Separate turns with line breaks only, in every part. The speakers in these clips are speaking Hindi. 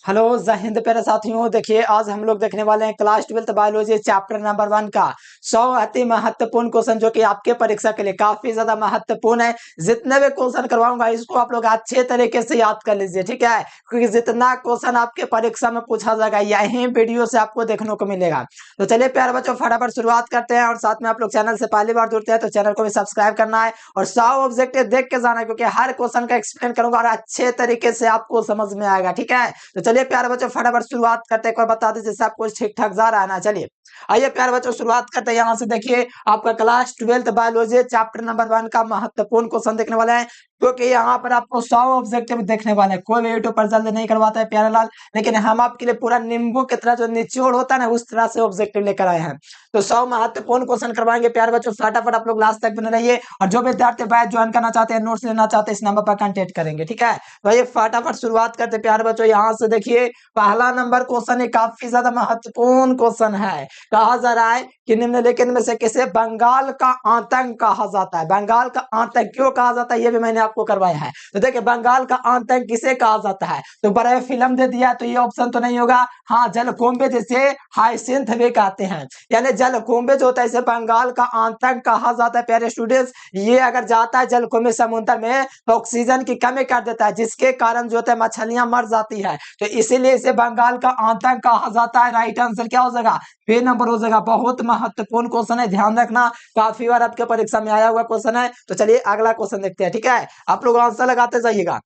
हेलो जय हिंद प्यारे साथियों। देखिए आज हम लोग देखने वाले हैं class 12th biology chapter number 1 का 100 अति महत्वपूर्ण क्वेश्चन जो कि आपके परीक्षा के लिए काफी ज्यादा महत्वपूर्ण है। जितने भी क्वेश्चन करवाऊंगा इसको आप लोग अच्छे तरीके से याद कर लीजिए, ठीक है, क्योंकि जितना क्वेश्चन आपके परीक्षा में पूछा जाएगा यही वीडियो से आपको देखने को मिलेगा। तो चलिए प्यारे बच्चों फटाफट शुरुआत करते हैं और साथ में आप लोग चैनल से पहली बार जुड़ते हैं तो चैनल को भी सब्सक्राइब करना है और 100 ऑब्जेक्टिव देख के जाना है, क्योंकि हर क्वेश्चन का एक्सप्लेन करूंगा और अच्छे तरीके से आपको समझ में आएगा, ठीक है। तो चलिए प्यारे बच्चों फटाफट शुरुआत करते हैं, एक बार बता दीजिए जैसे आपको ठीक ठाक जा रहा है ना। चलिए आइए प्यारे बच्चों शुरुआत करते हैं। यहाँ से देखिए आपका class 12th biology chapter number 1 का महत्वपूर्ण क्वेश्चन देखने वाला है, क्योंकि यहाँ पर आपको 100 ऑब्जेक्टिव देखने वाले हैं। कोई भी यूट्यूब पर जल्द नहीं करवाता है प्यारेलाल, लेकिन हम आपके लिए पूरा नींबू की तरह जो निचोड़ होता है ना उस तरह से ऑब्जेक्टिव लेकर आए हैं। तो 100 महत्वपूर्ण क्वेश्चन करवाएंगे प्यारे बच्चों, फटाफट आप लोग लास्ट तक बने रहिए। और जो विद्यार्थी बैच ज्वाइन करना चाहते हैं, नोट्स लेना चाहते हैं, इस नंबर पर कांटेक्ट करेंगे, ठीक है। तो ये फटाफट शुरुआत करते प्यारे बच्चों। यहाँ से देखिए पहला नंबर क्वेश्चन है, काफी ज्यादा महत्वपूर्ण क्वेश्चन है। कहा जा रहा है कि निम्नलिखित में से किसे बंगाल का आतंक कहा जाता है। बंगाल का आतंक क्यों कहा जाता है ये भी मैंने आपको करवाया है। तो देखिए बंगाल का आतंक किसे कहा जाता है, तो बड़ा फिल्म दे दिया तो ये ऑप्शन तो नहीं होगा। हाँ, जलकुंभी जिसे हाइसिंथ भी कहते हैं, यानी जलकुंभी जो होता है इसे बंगाल का आतंक कहा जाता है प्यारे स्टूडेंट्स। ये अगर जाता है जलकुंभी समुद्र में तो ऑक्सीजन की कमी कर देता है, जिसके कारण जो होता है मछलियां मर जाती है, तो इसीलिए इसे बंगाल का आतंक कहा जाता है। राइट आंसर क्या हो जाएगा, बी नंबर हो जाएगा। बहुत महत्वपूर्ण क्वेश्चन है, ध्यान रखना, काफी बार आपके परीक्षा में आया हुआ क्वेश्चन है। तो चलिए अगला क्वेश्चन देखते हैं, ठीक है, आप लोग आंसर लगाते जाइएगा।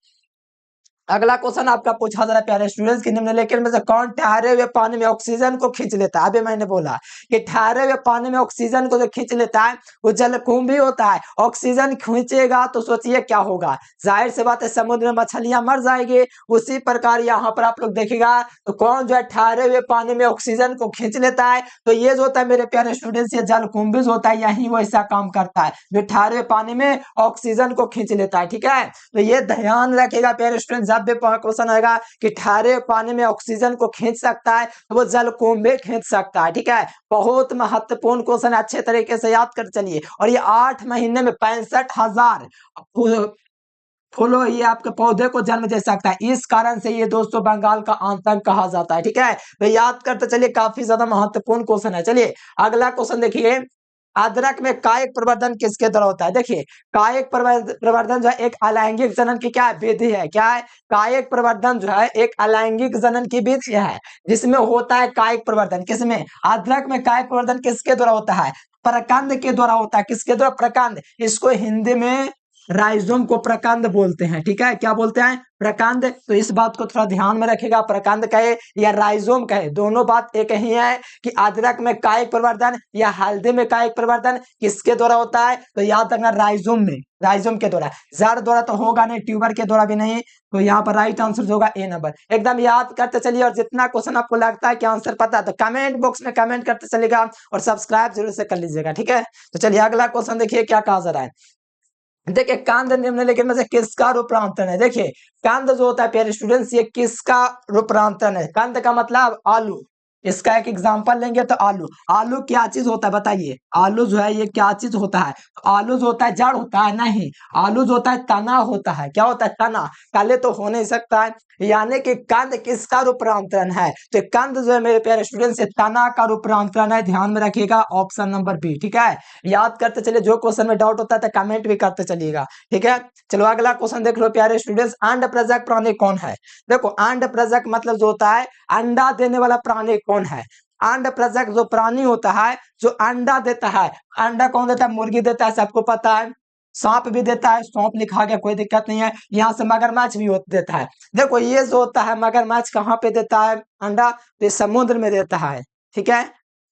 अगला क्वेश्चन आपका पूछा जा रहा है प्यारे स्टूडेंट्स कि निम्नलिखित में से कौन ठहरे हुए पानी में ऑक्सीजन को खींच लेता है। अभी मैंने बोला कि ठहरे हुए पानी में ऑक्सीजन को जो खींच लेता है वो जलकुंभी होता है। ऑक्सीजन खींचेगा तो सोचिए क्या होगा, जाहिर सी बात है समुद्र में मछलियां मर जाएगी। उसी प्रकार यहाँ पर आप लोग देखिएगा तो कौन जो है ठहरे हुए पानी में ऑक्सीजन को खींच लेता है, तो ये जो होता है मेरे प्यारे स्टूडेंट्स ये जलकुंभी होता है, यही वैसा काम करता है जो ठहरे हुए पानी में ऑक्सीजन को खींच लेता है, ठीक है। तो ये ध्यान रखिएगा प्यारे स्टूडेंट, जब भी क्वेश्चन आएगा कि ठहरे पानी में ऑक्सीजन को खींच सकता है तो वो जलकुंभी खींच सकता है, ठीक है। बहुत महत्वपूर्ण क्वेश्चन, अच्छे तरीके से याद कर चलिए। और ये 8 महीने में 65,000 फूलों ये आपके पौधे को जन्म दे सकता है, इस कारण से ये दोस्तों बंगाल का आतंक कहा जाता है, ठीक है। तो याद करते चलिए, काफी ज्यादा महत्वपूर्ण क्वेश्चन है। चलिए अगला क्वेश्चन देखिए, अदरक में कायिक प्रवर्धन किसके द्वारा होता है। देखिए कायिक प्रवर्धन जो है एक अलैंगिक जनन की क्या विधि है, क्या है, कायिक प्रवर्धन जो है एक अलैंगिक जनन की विधि है, जिसमें होता है कायिक प्रवर्धन। किसमें, अदरक में कायिक प्रवर्धन किसके द्वारा होता है, प्रकंद के द्वारा होता है। किसके द्वारा, प्रकंद, इसको हिंदी में राइजोम को प्रकंद बोलते हैं, ठीक है, क्या बोलते हैं, प्रकंद। तो इस बात को थोड़ा ध्यान में रखेगा, प्रकंद कहे या राइजोम कहे दोनों बात एक ही है कि अदरक में कायिक प्रवर्धन या हल्दी में कायिक प्रवर्धन किसके द्वारा होता है, तो याद रखना राइजोम में, राइजोम के द्वारा। जड़ द्वारा तो होगा नहीं, ट्यूबर के द्वारा भी नहीं, तो यहाँ पर राइट आंसर होगा ए नंबर। एकदम याद करते चलिए, और जितना क्वेश्चन आपको लगता है कि आंसर पता है तो कमेंट बॉक्स में कमेंट करते चलेगा और सब्सक्राइब जरूर से कर लीजिएगा, ठीक है। तो चलिए अगला क्वेश्चन देखिए क्या कहा जा रहा है। देखिए कांद निम्नलिखित में से किसका रूपांतरण है। देखिए कांद जो होता है प्यारे स्टूडेंट्स ये किसका रूपांतरण है। कांद का मतलब आलू, इसका एक एग्जांपल लेंगे तो आलू, आलू क्या चीज होता है बताइए, आलू जो है ये क्या चीज होता है। आलू जो होता है जड़ होता है, नहीं, आलू जो होता है तना होता है। क्या होता है, तना, काले तो हो नहीं सकता है, यानी कि कंद किसका रूपांतरण है, तो कंद जो है मेरे प्यारे स्टूडेंट्स तना का रूपांतरण है। ध्यान में रखिएगा ऑप्शन नंबर बी, ठीक है। याद करते चलिए, जो क्वेश्चन में डाउट होता है तो कमेंट भी करते चलिएगा, ठीक है। चलो अगला क्वेश्चन देख लो प्यारे स्टूडेंट्स, अंड प्रजक प्राणी कौन है। देखो अंड प्रजक मतलब जो होता है अंडा देने वाला प्राणी कौन है। अंड प्रजक जो प्राणी होता है जो अंडा देता है, अंडा कौन देता है, मुर्गी देता है, सबको पता है। सांप भी देता है, सांप लिखा गया कोई दिक्कत नहीं है। यहाँ से मगरमच्छ भी देता है। देखो ये जो होता है मगरमच्छ कहाँ पे देता है अंडा, तो समुद्र में देता है, ठीक है।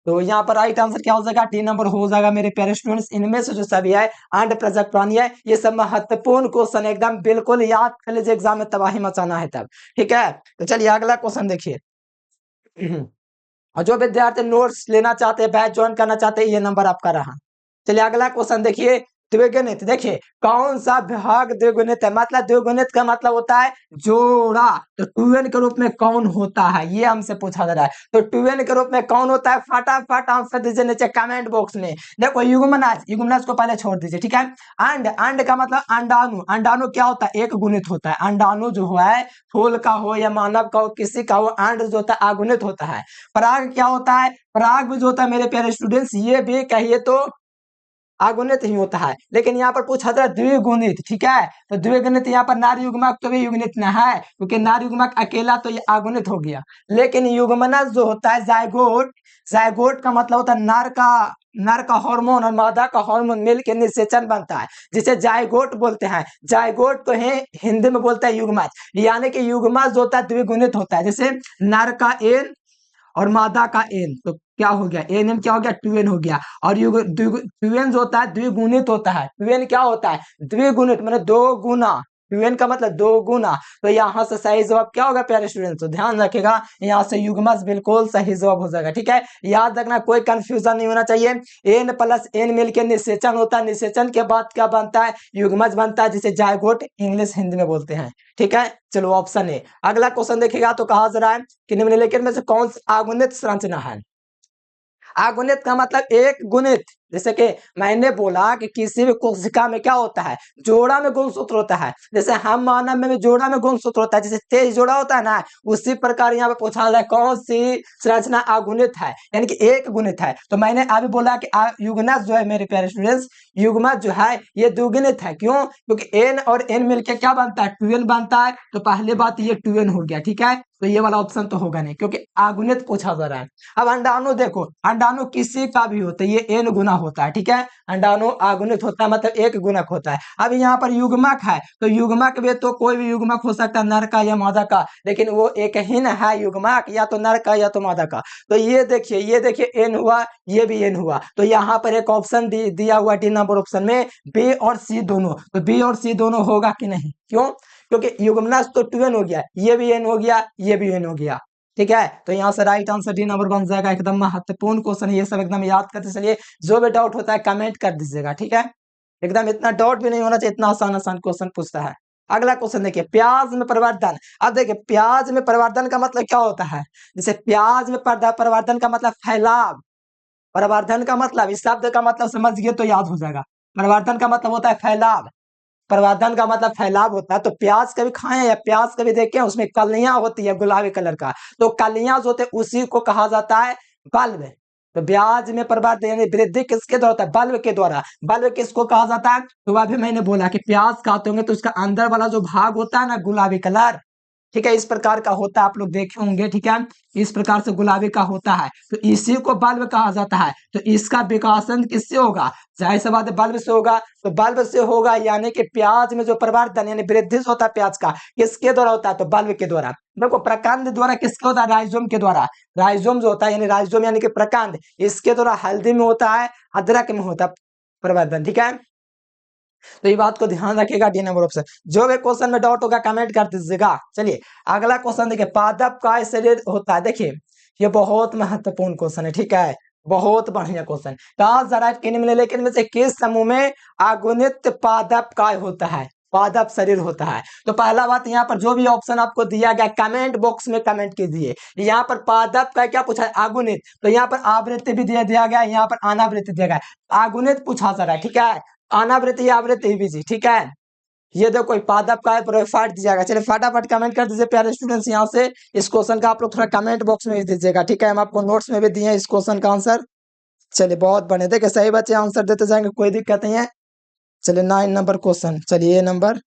तो यहाँ पर राइट आंसर क्या हो जाएगा, डी नंबर हो जाएगा मेरे प्यारे स्टूडेंट्स। इनमें से जो सभी है अंड प्रजक प्राणी है, ये सब महत्वपूर्ण क्वेश्चन एकदम बिल्कुल याद कर लीजिए, एग्जाम में तबाही मचाना है तब, ठीक है। तो चलिए अगला क्वेश्चन देखिए। और जो विद्यार्थी नोट्स लेना चाहते हैं, बैच ज्वाइन करना चाहते हैं, ये नंबर आपका रहा। चलिए अगला क्वेश्चन देखिए, द्विगुणित, देखिए कौन सा भाग द्विगुणित है, मतलब द्विगुणित का मतलब होता है जोड़ा। तो 2n के रूप में कौन होता है, ये हमसे पूछा जा रहा है। तो 2n के रूप में कौन होता है, फटाफट आंसर दीजिए नीचे कमेंट बॉक्स में। देखो युग्मनाज को पहले छोड़ दीजिए, ठीक है। अंड का मतलब अंडाणु, अंडाणु क्या होता है, एक गुणित होता है। अंडाणु जो है फूल का हो या मानव का हो, किसी का हो, अंड जो होता है अगुणित होता है। पराग क्या होता है, पराग भी जो होता है मेरे प्यारे स्टूडेंट्स, ये भी कहिए तो अगुणित ही होता है। लेकिन यहाँ पर पूछा था द्विगुणित, ठीक है। तो द्विगुणित यहाँ पर नारी युग्मक तो भी युग्मित न है, क्योंकि नारी युग्मक अकेला तो ये अगुणित हो गया। लेकिन युग्मनज जो होता है जायगोट, जायगोट का मतलब होता है नर का हार्मोन और मादा का हार्मोन मिलकर निषेचन बनता है, जिसे जायगोट बोलते हैं। जायगोट तो है हिंदी में बोलते हैं युग्मज, यानी कि युग्मज जो होता है द्विगुणित होता है। जैसे नर का एन और मादा का एन, तो क्या हो गया, एन एन क्या हो गया, 2n हो गया। और 2n जो होता है द्विगुणित होता है। 2n क्या होता है, द्विगुणित मतलब दो गुना। 2n का मतलब दो गुना। तो यहाँ से सही जवाब क्या होगा प्यारे स्टूडेंट्स, तो ध्यान रखेगा यहाँ से युग्मज बिल्कुल सही जवाब हो जाएगा, ठीक है। याद रखना, कोई कंफ्यूजन नहीं होना चाहिए। एन प्लस एन मिलकर निषेचन होता है, निषेचन के बाद क्या बनता है, युग्मज बनता है, जिसे जायगोट इंग्लिश हिंदी में बोलते हैं, ठीक है। चलो ऑप्शन ए। अगला क्वेश्चन देखिएगा तो कहा जा रहा है कि निम्नलिखित में से कौन सी अगुणित संरचना है। अगुणित का मतलब एक गुणित, जैसे कि मैंने बोला कि किसी भी कोशिका में क्या होता है, जोड़ा में गुणसूत्र होता है। जैसे हम मानव में भी जोड़ा में गुणसूत्र होता है, जैसे तेज जोड़ा होता है ना, उसी प्रकार यहाँ पे पूछा जा है कौन सी संरचना अगुणित है, यानी कि एक गुणित है। तो मैंने अभी बोला कि युग्मज जो है मेरे प्यारे स्टूडेंट्स, युग्मज जो है ये द्विगुणित है। क्यों, क्योंकि एन और एन मिलकर क्या बनता है, 2n बनता है। तो पहली बात ये 2n हो गया, ठीक है। तो ये वाला ऑप्शन तो होगा नहीं, क्योंकि अगुणित पूछा जा रहा है। अब अंडाणु देखो, अंडाणु किसी का भी होता है, ये n गुना होता है, ठीक है। अंडाणु अगुणित होता है, मतलब एक गुणक होता है। अब यहाँ पर युग्मक है, तो युग्मक में तो कोई भी युग्मक हो सकता है, नर का या मादा का, लेकिन वो एक ही न है युग्मक, या तो नर का या तो मादा का। तो ये देखिए n हुआ, ये भी n हुआ। तो यहाँ पर एक ऑप्शन दिया हुआ डी नंबर ऑप्शन में बी और सी दोनों, तो बी और सी दोनों होगा कि नहीं, क्यों, क्योंकि युग्मनज तो 2n हो गया, ये भी n हो गया, ये भी n हो गया, ठीक है। तो यहाँ से राइट आंसर डी नंबर बन जाएगा। एकदम महत्वपूर्ण क्वेश्चन है, ये सब एकदम याद करते चलिए। जो भी डाउट होता है कमेंट कर दीजिएगा, ठीक है। एकदम इतना डाउट भी नहीं होना चाहिए, इतना आसान आसान क्वेश्चन पूछता है। अगला क्वेश्चन देखिए, प्याज में परिवर्तन। अब देखिए प्याज में परिवर्तन का मतलब क्या होता है, जैसे प्याज में परिवर्तन का मतलब फैलाव। परिवर्तन का मतलब, इस शब्द का मतलब समझ गए तो याद हो जाएगा। परिवर्तन का मतलब होता है फैलाव, परिवर्तन का मतलब फैलाव होता है। तो प्याज कभी खाएं या प्याज कभी देखें, उसमें कलियां होती है गुलाबी कलर का, तो कलियां जो होते हैं उसी को कहा जाता है बल्ब। तो ब्याज में परिवर्तन यानी वृद्धि किसके द्वारा होता है, बल्ब के द्वारा। बल्ब किसको कहा जाता है, तो अभी मैंने बोला कि प्याज खाते होंगे तो उसका अंदर वाला जो भाग होता है ना गुलाबी कलर, ठीक है, इस प्रकार का होता है, आप लोग देखे होंगे, ठीक है। इस प्रकार से गुलाबी का होता है, तो इसी को बल्ब कहा जाता है। तो इसका विकासन किससे होगा, जाहिर सी बात है बल्ब से होगा। तो बल्ब से होगा, यानी कि प्याज में जो परिवर्तन यानी वृद्धि होता है प्याज का, किसके द्वारा होता है, तो बल्ब के द्वारा। देखो प्रकांड द्वारा किसके होता है, राइजोम के द्वारा। राइजोम जो होता है यानी राइजोम यानी कि प्रकांड, इसके द्वारा हल्दी में होता है, अदरक में होता है परिवर्तन, ठीक है। तो ये बात को ध्यान रखिएगा डी नंबर ऑप्शन। जो भी क्वेश्चन में डाउट होगा कमेंट कर दीजिएगा। चलिए अगला क्वेश्चन देखिए, पादप का शरीर होता है। देखिए ये बहुत महत्वपूर्ण क्वेश्चन है, ठीक है, बहुत बढ़िया क्वेश्चन। कहा जा रहा है कि निम्नलिखित में से किस समूह में अगुणित पादप काय होता है, पादप शरीर होता है। तो पहला बात, यहाँ पर जो भी ऑप्शन आपको दिया गया कमेंट बॉक्स में कमेंट कीजिए। यहाँ पर पादप का क्या पूछा है, अगुणित। तो यहाँ पर आवृत्ति भी दिया गया, यहाँ पर अनावृत्ति दिया गया। अगुणित पूछा जा रहा है, ठीक है, अनावृत्ति आवृत्ति भी जी, ठीक है। ये देखो कोई पादप का प्रोफाइल दीजिएगा। चलिए फटाफट कमेंट कर दीजिए प्यारे स्टूडेंट्स। यहाँ से इस क्वेश्चन का आप लोग थोड़ा कमेंट बॉक्स में दीजिएगा, ठीक है। हम आपको नोट्स में भी दिए इस क्वेश्चन का आंसर। चलिए बहुत बढ़िया, देखिए सही बच्चे आंसर देते जाएंगे, कोई दिक्कत नहीं है। चलिए 9 नंबर क्वेश्चन, चलिए नंबर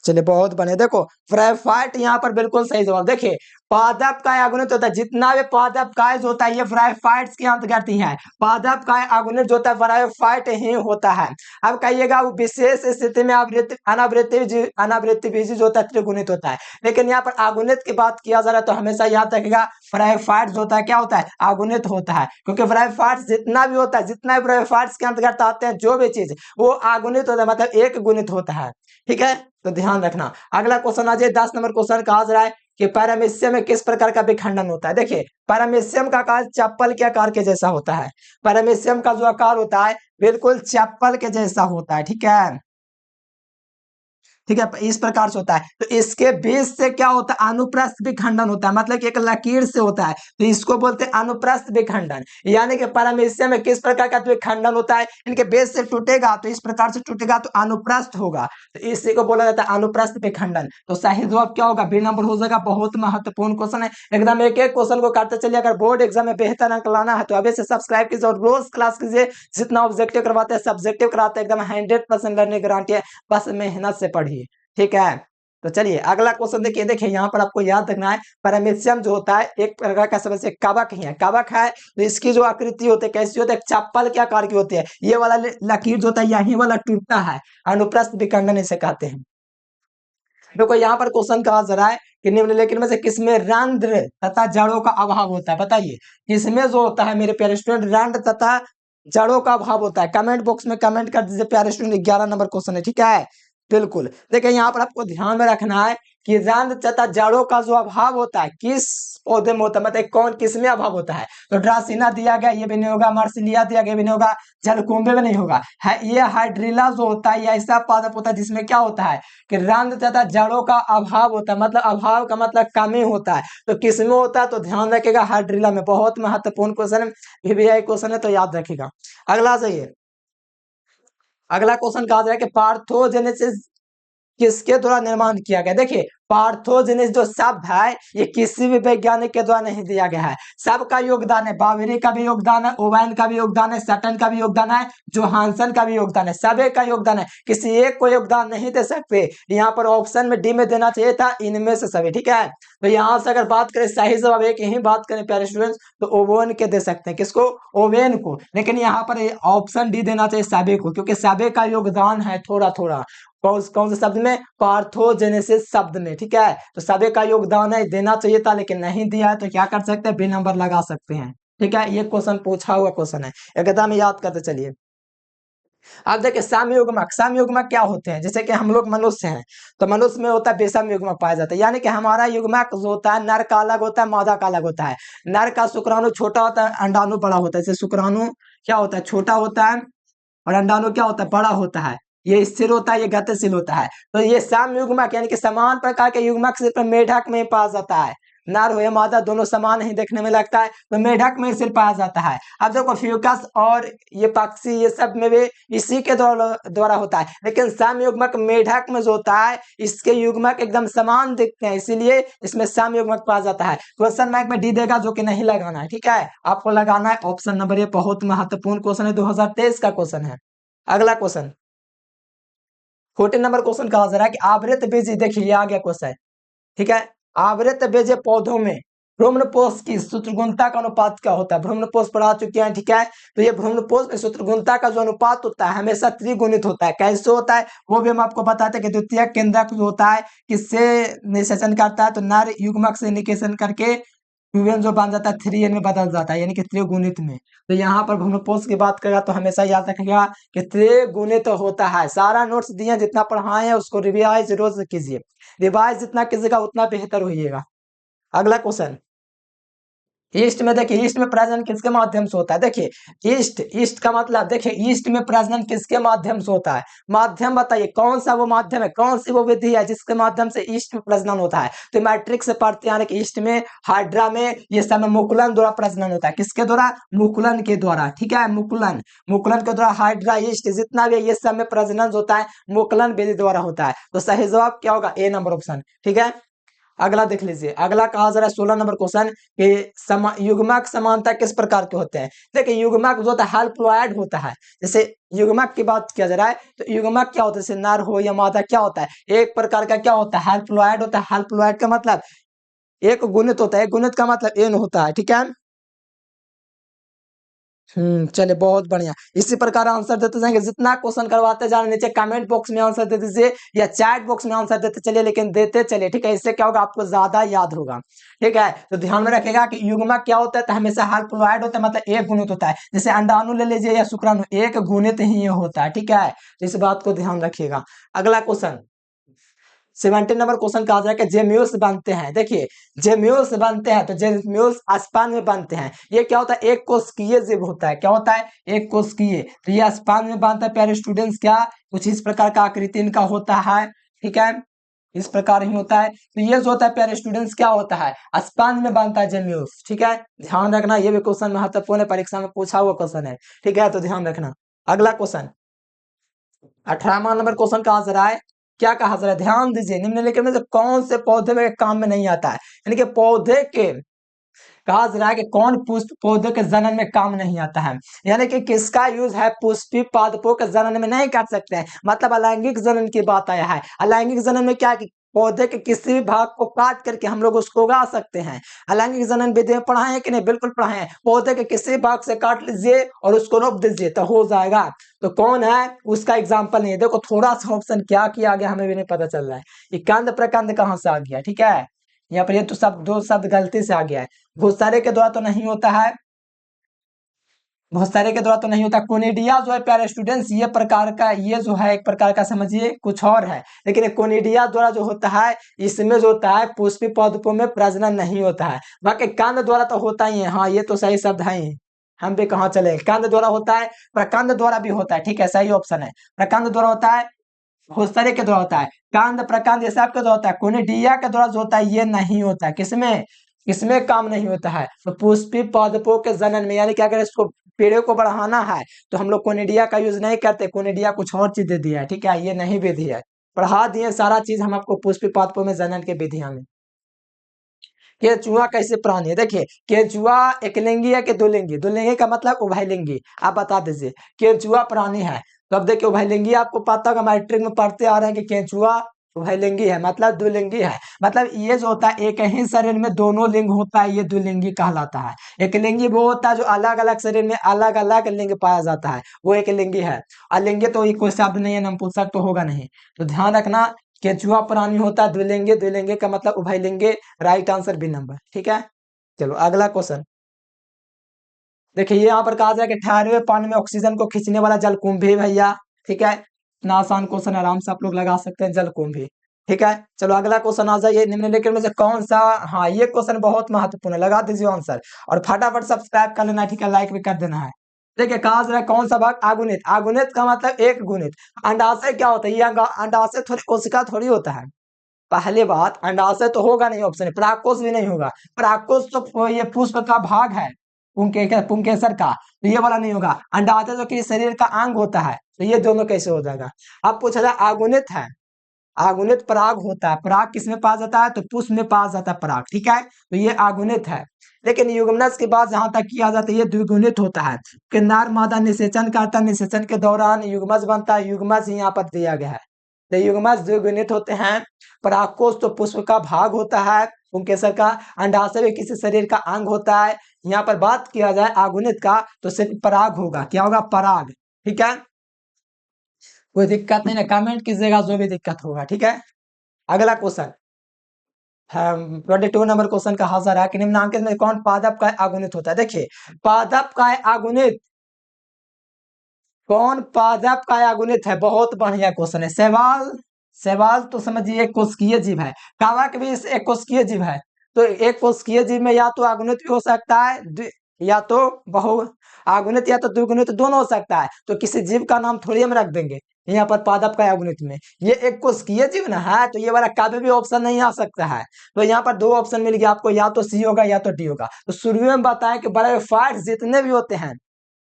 चलिए बहुत बने। देखो फ्राइफाइट यहाँ पर बिल्कुल सही जवाब। देखिए पादप काय अगुणित होता है, जितना भी पादप काय होता है ये फ्राइफाइट्स के अंतर्गत ही है। पादप काय अगुणित जो होता है फ्राइफाइट ही होता है। अब कहिएगा वो विशेष स्थिति में अनावृत्ति बीजी जो होता है त्रिगुणित होता है, लेकिन यहाँ पर अगुणित की बात किया जा रहा है तो हमेशा याद रखिएगा फ्राइफाइट जो होता है क्या होता है, अगुणित होता है। क्योंकि फ्राइफाइट्स जितना भी होता है, जितना भी फ्राइफाइट्स के अंतर्गत आते हैं जो भी चीज, वो अगुणित होता है, मतलब एक गुणित होता है, ठीक है। तो ध्यान रखना। अगला क्वेश्चन आ जाए 10 नंबर क्वेश्चन, कहा जा रहा है कि पैरामीशियम में किस प्रकार का विखंडन होता है। देखिए पैरामीशियम का आकार चप्पल के आकार के जैसा होता है। पैरामीशियम का जो आकार होता है बिल्कुल चप्पल के जैसा होता है, ठीक है। ठीक है, इस प्रकार से होता है। तो इसके बीच से क्या होता है, अनुप्रस्थ विखंडन होता है, मतलब कि एक लकीर से होता है, तो इसको बोलते हैं अनुप्रस्थ विखंडन। यानी कि पैरामीशियम में किस प्रकार का विखंडन होता है, इनके बेस से टूटेगा तो इस प्रकार से टूटेगा तो अनुप्रस्थ होगा, तो इसी को बोला जाता है अनुप्रस्थ विखंडन। तो सही जवाब क्या होगा, बी नंबर हो जाएगा। बहुत महत्वपूर्ण क्वेश्चन है, एकदम एक एक क्वेश्चन को काटते चलिए। अगर बोर्ड एग्जाम में बेहतर अंक लाना है तो अभी से सब्सक्राइब कीजिए और रोज क्लास कीजिए। जितना ऑब्जेक्टिव करवाते हैं सब्जेक्टिव कराते हैं, एकदम 100% लर्निंग गारंटी है, बस मेहनत से पढ़िए, ठीक है। तो चलिए अगला क्वेश्चन देखिए। देखिए यहाँ पर आपको याद रखना है, पैरामीशियम जो होता है एक प्रकार का समझ से कवक ही है। कवक है तो इसकी जो आकृति होती है कैसी होती है, चप्पल के आकार की होती है। ये वाला लकीर जो होता है यही वाला टूटता है, अनुप्रस्थ विखंडन इसे कहते हैं। देखो यहाँ पर क्वेश्चन कहा जा रहा है कि निम्नलिखित में से किसमें रंध्र तथा जड़ों का अभाव होता है, बताइए किसमें जो होता है मेरे प्यारे स्टूडेंट, रंध्र तथा जड़ों का अभाव होता है। कमेंट बॉक्स में कमेंट कर दीजिए प्यारे स्टूडेंट। 11 नंबर क्वेश्चन है, ठीक है। बिल्कुल, देखिए यहाँ पर आपको ध्यान में रखना है कि रंध्र तथा जड़ों का जो अभाव होता है किस पौधे में होता है, मतलब कौन किसमें अभाव होता है। तो ड्रासिना दिया गया, ये भी नहीं होगा। मार्सिलिया दिया गया, भी नहीं होगा। जलकुंभे में नहीं होगा है। ये हाइड्रिला जो होता है, ये ऐसा पादप होता है जिसमें क्या होता है कि रंध्र तथा जड़ों का अभाव होता है, मतलब अभाव का मतलब कमी होता है। तो किसमें होता है, तो ध्यान रखिएगा हाइड्रिला में। बहुत महत्वपूर्ण क्वेश्चन है, VVI क्वेश्चन है, तो याद रखिएगा। अगला सही, अगला क्वेश्चन कहा जाए कि पार्थोजेनेसिस किसके द्वारा निर्माण किया गया। देखिए पार्थोजेनिस जो शब्द है ये किसी भी वैज्ञानिक के द्वारा नहीं दिया गया है, सबका योगदान है। बावेरी का भी योगदान है, ओवेन का भी योगदान है, सटन का भी योगदान है, जोहानसन का भी योगदान है, सभी का योगदान है। किसी एक को योगदान नहीं दे सकते। यहाँ पर ऑप्शन में डी में देना चाहिए था, इनमें से सभी, ठीक है। तो यहाँ से अगर बात करें सही जवाब एक ही बात करें प्यारे स्टूडेंट्स, तो ओवेन के दे सकते हैं। किसको, ओवेन को। लेकिन यहाँ पर ऑप्शन डी देना चाहिए सभी को, क्योंकि सभी का योगदान है थोड़ा थोड़ा। कौन से शब्द में, पार्थोजेनेसिस शब्द में, ठीक है। तो सभी का योगदान है, देना चाहिए था लेकिन नहीं दिया है, तो क्या कर सकते हैं, बी नंबर लगा सकते हैं, ठीक है। ये क्वेश्चन पूछा हुआ क्वेश्चन है, एकदम याद करते चलिए। अब देखिए समयुग्मक, समयुग्मक क्या होते हैं, जैसे कि हम लोग मनुष्य हैं तो मनुष्य में होता है बेसम युग्मक पाया जाता है। यानी कि हमारा युग्मक जो होता है नर का अलग होता है, मादा का अलग होता है। नर का शुक्राणु छोटा होता है, अंडाणु बड़ा होता है। जैसे शुक्राणु क्या होता है, छोटा होता है, और अंडाणु क्या होता है, बड़ा होता है। ये स्थिर होता है, ये गतिशील होता है। तो ये सम युग्मक यानी कि समान प्रकार के युग्मक सिर्फ मेढक में पाया जाता है। नर हो या मादा दोनों समान ही देखने में लगता है, तो मेढक में सिर्फ पाया जाता है। अब देखो फ्यूकस और ये पक्षी ये सब में भी इसी के द्वारा होता है। लेकिन सम युग्मक मेढक में जो होता है इसके युग्मक एकदम समान दिखते हैं, इसीलिए इसमें सम युग्मक पाया जाता है। क्वेश्चन मार्क में डी देगा, जो कि नहीं लगाना है, ठीक है। आपको लगाना है ऑप्शन नंबर, ये बहुत महत्वपूर्ण क्वेश्चन है, 2023 का क्वेश्चन है। अगला क्वेश्चन 14 नंबर क्वेश्चन कहा जा रहा है कि आवृत बीज, देखिए ये आ गया क्वेश्चन, ठीक है। आवृत बीज पौधों में भ्रूणपोष की सूत्रगुणता का अनुपात क्या होता है। भ्रूणपोष पढ़ा चुके हैं, ठीक है। तो ये भ्रूणपोष में सूत्रगुणता का जो अनुपात होता है हमेशा त्रिगुणित होता है। कैसे होता है वो भी हम आपको बताते हैं कि द्वितीय केंद्रक जो होता है किससे निषेचन करता है, तो नर युग्मक से निषेचन करके ट्यूबेन जो बन जाता है 3n में बदल जाता है, यानी कि त्रिगुणित में। तो यहाँ पर भ्रूणपोष की बात करेगा तो हमेशा याद रखिएगा कि त्रिगुणित होता है। सारा नोट्स दिए जितना पढ़ाए हैं उसको रिवाइज रोज कीजिए, रिवाइज जितना कीजिएगा उतना बेहतर होइएगा। अगला क्वेश्चन, ईस्ट में देखिए, ईस्ट में प्रजनन किसके माध्यम से होता है। देखिए ईस्ट, ईस्ट का मतलब देखिए ईस्ट में प्रजनन किसके माध्यम से होता है, माध्यम बताइए कौन सा वो माध्यम है, कौन सी वो विधि है जिसके माध्यम से ईस्ट में प्रजनन होता है। तो मैट्रिक्स से पढ़ते हैं कि ईस्ट में, हाइड्रा में ये सब में मुकुलन द्वारा प्रजनन होता है। किसके द्वारा, मुकुलन के द्वारा, ठीक है। मुकुलन, मुकुलन के द्वारा हाइड्रा ईस्ट जितना भी ये सब में प्रजनन होता है मुकुलन विधि द्वारा होता है। तो सही जवाब क्या होगा, ए नंबर ऑप्शन, ठीक है। अगला देख लीजिए, अगला कहा जा रहा है 16 नंबर क्वेश्चन कि युग्मक समानता किस प्रकार के होते हैं। देखिए युग्मक जो होता है हैप्लॉयड होता है। जैसे युग्मक की बात किया जा रहा है तो युग्मक क्या होता है, जैसे नर हो या मादा क्या होता है, एक प्रकार का क्या होता है, हैप्लॉयड होता है। हैप्लॉयड का मतलब एक गुणित होता है, एक गुणित का मतलब एन होता है, ठीक है। चलिए बहुत बढ़िया। इसी प्रकार आंसर देते जाएंगे, जितना क्वेश्चन करवाते जाए नीचे कमेंट बॉक्स में आंसर दे दीजिए या चैट बॉक्स में आंसर देते चलिए, लेकिन देते चलिए, ठीक है। इससे क्या होगा, आपको ज्यादा याद होगा, ठीक है। तो ध्यान में रखेगा कि युग्मक क्या होता है, तो हमेशा हैप्लॉयड होता है, मतलब एक गुणित होता है। जैसे अंडाणु ले लीजिए या शुक्राणु, एक गुणित ही होता है, ठीक है। तो इस बात को ध्यान रखिएगा। अगला क्वेश्चन 17 नंबर क्वेश्चन कहा जाए कि जेम्यूल्स बनते हैं। देखिए जेम्यूल्स बनते हैं तो जेम्यूल्स स्पान में बनते हैं। ये क्या होता है, एक कोशिकीय जीव होता है। क्या होता है, एक कोशिकीय। तो ये स्पान में बनता है प्यारे स्टूडेंट्स। क्या कुछ इस प्रकार का आकृति इनका होता है, ठीक है, इस प्रकार ही होता है। तो ये जो होता है प्यारे स्टूडेंट्स क्या होता है, स्पंज में बनता है जेम्यूल्स, ठीक है। ध्यान रखना, ये भी क्वेश्चन महत्वपूर्ण है, परीक्षा में पूछा हुआ क्वेश्चन है, ठीक है, तो ध्यान रखना। अगला क्वेश्चन 18वां नंबर क्वेश्चन कहा जा रहा है, क्या कहा जा रहा है, ध्यान दीजिए, निम्नलिखित में से कौन से पौधे में काम में नहीं आता है, यानी कि पौधे के कहा जा रहा है कि कौन पुष्प पौधे के जनन में काम नहीं आता है, यानी कि किसका यूज है पुष्पी पादपों के जनन में नहीं कर सकते हैं, मतलब अलैंगिक जनन की बात आया है। अलैंगिक जनन में क्या कि पौधे के किसी भी भाग को काट करके हम लोग उसको उगा सकते हैं। अलैंगिक जनन विधि में पढ़ाए हैं कि नहीं, बिल्कुल पढ़ाए हैं। पौधे के किसी भाग से काट लीजिए और उसको रोप दीजिए तो हो जाएगा। तो कौन है उसका एग्जाम्पल नहीं है। देखो थोड़ा सा ऑप्शन क्या किया गया हमें भी नहीं पता चल रहा है। ये कंद प्रकंद कहाँ से आ गया, ठीक है, यहाँ पर ये तो सब दो शब्द गलती से आ गया है। भूसारे के द्वारा तो नहीं होता है, भूसारे के द्वारा तो नहीं होता। कोनिडिया जो है प्यारे स्टूडेंट्स, ये प्रकार का, ये जो है एक प्रकार का समझिए कुछ और है, लेकिन कोनिडिया द्वारा जो होता है इसमें जो होता है पुष्पी पादपों में प्रजनन नहीं होता है। बाकी कंद द्वारा तो होता ही है, हाँ ये तो सही शब्द है ही, हम भी कहाँ चले, कंद द्वारा होता है, प्रकंद द्वारा भी होता है, ठीक है, सही ऑप्शन है। प्रकंद द्वारा होता है, भूसरे के द्वारा होता है, कांद प्रकांद ये सब के द्वारा होता है। कोनिडिया के द्वारा जो होता है ये नहीं होता है, किसमें, इसमें काम नहीं होता है। तो पुष्पी पादपों के जनन में, यानी कि अगर इसको पेड़ों को बढ़ाना है तो हम लोग कोनिडिया का यूज नहीं करते, कोनिडिया कुछ और चीज दे दिया है, ठीक है, ये नहीं विधि है। पढ़ा दिए सारा चीज हम आपको पुष्पी पादपों में जनन के विधियां में। केंचुआ कैसे प्राणी है, देखिए केंचुआ एकलिंगी है कि द्विलिंगी, द्विलिंगी का मतलब उभयलिंगी, आप बता दीजिए। केंचुआ प्राणी है तो अब देखिए उभयलिंगी आपको पता होगा, मैट्रिक में पढ़ते आ रहे हैं कि केंचुआ उभयलिंगी है, मतलब द्विलिंगी है। मतलब ये जो होता है एक ही शरीर में दोनों लिंग होता है, ये द्विलिंगी कहलाता है। एक लिंगी वो होता है जो अलग अलग शरीर में अलग अलग लिंग पाया जाता है, वो एक लिंगी है। अलिंगी तो ये कोई शब्द नहीं है, नपुंसक तो होगा नहीं। तो ध्यान रखना, केंचुआ प्राणी होता है द्विलिंगी, द्विलिंगी का मतलब उभयलिंगी। राइट आंसर बी नंबर, ठीक है। चलो अगला क्वेश्चन देखिए, यहाँ पर कहा जाए कि ठहरे हुए पानी में ऑक्सीजन को खींचने वाला जलकुंभी भैया, ठीक है। इतना आसान क्वेश्चन आराम से आप लोग लगा सकते हैं, जलकुंभी, ठीक है। चलो अगला क्वेश्चन आ जाइए, निम्नलिखित में से कौन सा, हाँ ये क्वेश्चन बहुत महत्वपूर्ण है, लगा दीजिए आंसर और फटाफट सब्सक्राइब कर लेना है, ठीक है, लाइक भी कर देना है। देखिए कहा जा रहा है कौन सा भाग, आगुनित, आगुनित का मतलब एक गुणित। अंडाशय क्या होता है, ये अंडाशय थोड़ी कोशिका थोड़ी होता है। पहली बात अंडाशय तो होगा नहीं, ऑप्शन है, परागकोश भी नहीं होगा। परागकोश तो ये पुष्प का भाग है, पुंकेसर का, तो ये वाला नहीं होगा। अंडाशय जो कि शरीर का अंग होता है, तो ये दोनों कैसे हो जाएगा। अब पूछा जाए आगुनित है, आगुनित पराग होता है, पराग किसमें पाया जाता है, तो पुष्प में पाया जाता है पराग, ठीक है, तो ये आगुनित है। लेकिन युग्मनज की बात जहां तक किया जाता है ये द्विगुणित होता है। किन्नर मादा निषेचन करता है, निषेचन के दौरान युग्मज बनता है, युग्मज यहाँ पर दिया गया है। तो युग्मज द्विगुणित होते हैं। परागकोश तो पुष्प का भाग होता है, पुंकेसर का। अंडाशय भी किसी शरीर का अंग होता है। यहाँ पर बात किया जाए आगुनित का तो सिर्फ पराग होगा, क्या होगा, पराग, ठीक है। कोई दिक्कत नहीं ना, कमेंट कीजिएगा जो भी दिक्कत होगा, ठीक है। अगला क्वेश्चन 22 नंबर क्वेश्चन का हाजिर है कि निम्नांकित में कौन पादप का आगुनित होता है। देखिए पादप का आगुनित, कौन पादप का आगुनित है, बहुत बढ़िया क्वेश्चन है। सवाल, सवाल तो समझिए एक कोशिकीय जीव है, कवक भी एक कोशिकीय जीव है। तो एक कोशिकीय जीव में या तो आगुनित भी हो सकता है, या तो बहु आगुनित या तो द्विगुणित दोनों हो सकता है। तो किसी जीव का नाम थोड़ी हम रख देंगे यहाँ पर पादप का आगुनित में, ये एक कोशिकीय जीव ना है, तो ये वाला कभी भी ऑप्शन नहीं आ सकता है। तो यहाँ पर दो ऑप्शन मिल गया आपको, या तो सी होगा या तो डी होगा। तो शुरू में बताया कि बड़े फाइट्स जितने भी होते हैं,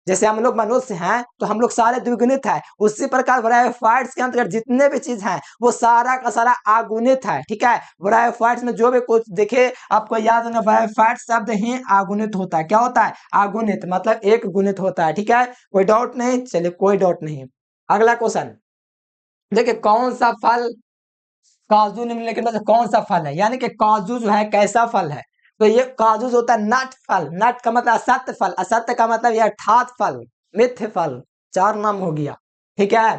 जैसे हम लोग मनुष्य हैं तो हम लोग सारे द्विगुणित है, उसी प्रकार ब्रायोफाइट्स के अंतर्गत जितने भी चीज हैं वो सारा का सारा आगुणित है, ठीक है। ब्रायोफाइट्स में जो भी कुछ देखे आपको याद होना, ब्रायोफाइट शब्द ही आगुणित होता है। क्या होता है, आगुणित, मतलब एक गुणित होता है, ठीक है, कोई डाउट नहीं, चलिए कोई डाउट नहीं। अगला क्वेश्चन देखिए, कौन सा फल, काजू निम्नलिखित में से कौन सा फल है, यानी कि काजू जो है कैसा फल है। तो ये काजू जो होता है नट फल, नट का मतलब असत्य फल, असत्य का मतलब ये अर्थात फल, मिथ्य फल, चार नाम हो गया, ठीक है।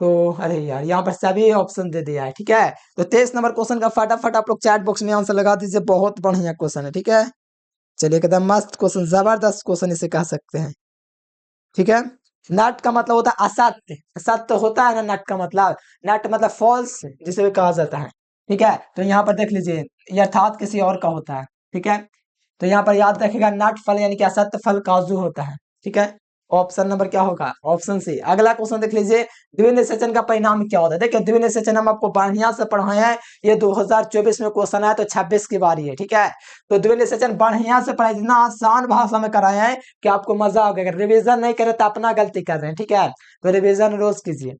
तो अरे यार यहाँ पर सभी ऑप्शन दे दिया है, ठीक है। तो 23 नंबर क्वेश्चन का फटाफट आप लोग चैट बॉक्स में आंसर लगा दीजिए, बहुत बढ़िया क्वेश्चन है, ठीक है। चलिए एकदम मस्त क्वेश्चन, जबरदस्त क्वेश्चन इसे कह सकते हैं, ठीक है। नट का मतलब होता है असत्य, असत्य होता है ना नट का मतलब, नट मतलब फॉल्स जिसे भी कहा जाता है। ठीक है, तो यहाँ पर देख लीजिए ये अर्थात किसी और का होता है। ठीक है, तो यहाँ पर याद रखिएगा नट फल यानी कि असत्य फल काजू होता है। ठीक है, ऑप्शन नंबर क्या होगा, ऑप्शन सी। अगला क्वेश्चन देख लीजिए, द्विनिषेचन का परिणाम क्या होता है। देखिए द्विनिषेचन हम आपको बढ़िया से पढ़ाए हैं, ये 2024 में क्वेश्चन आया तो 26 की बारी है। ठीक है, तो द्विनिषेचन बढ़िया से पढ़ाए, इतना आसान भाषा में कराए हैं कि आपको मजा आ गया। रिवीजन नहीं करे तो अपना गलती कर रहे हैं। ठीक है, तो रिवीजन रोज कीजिए।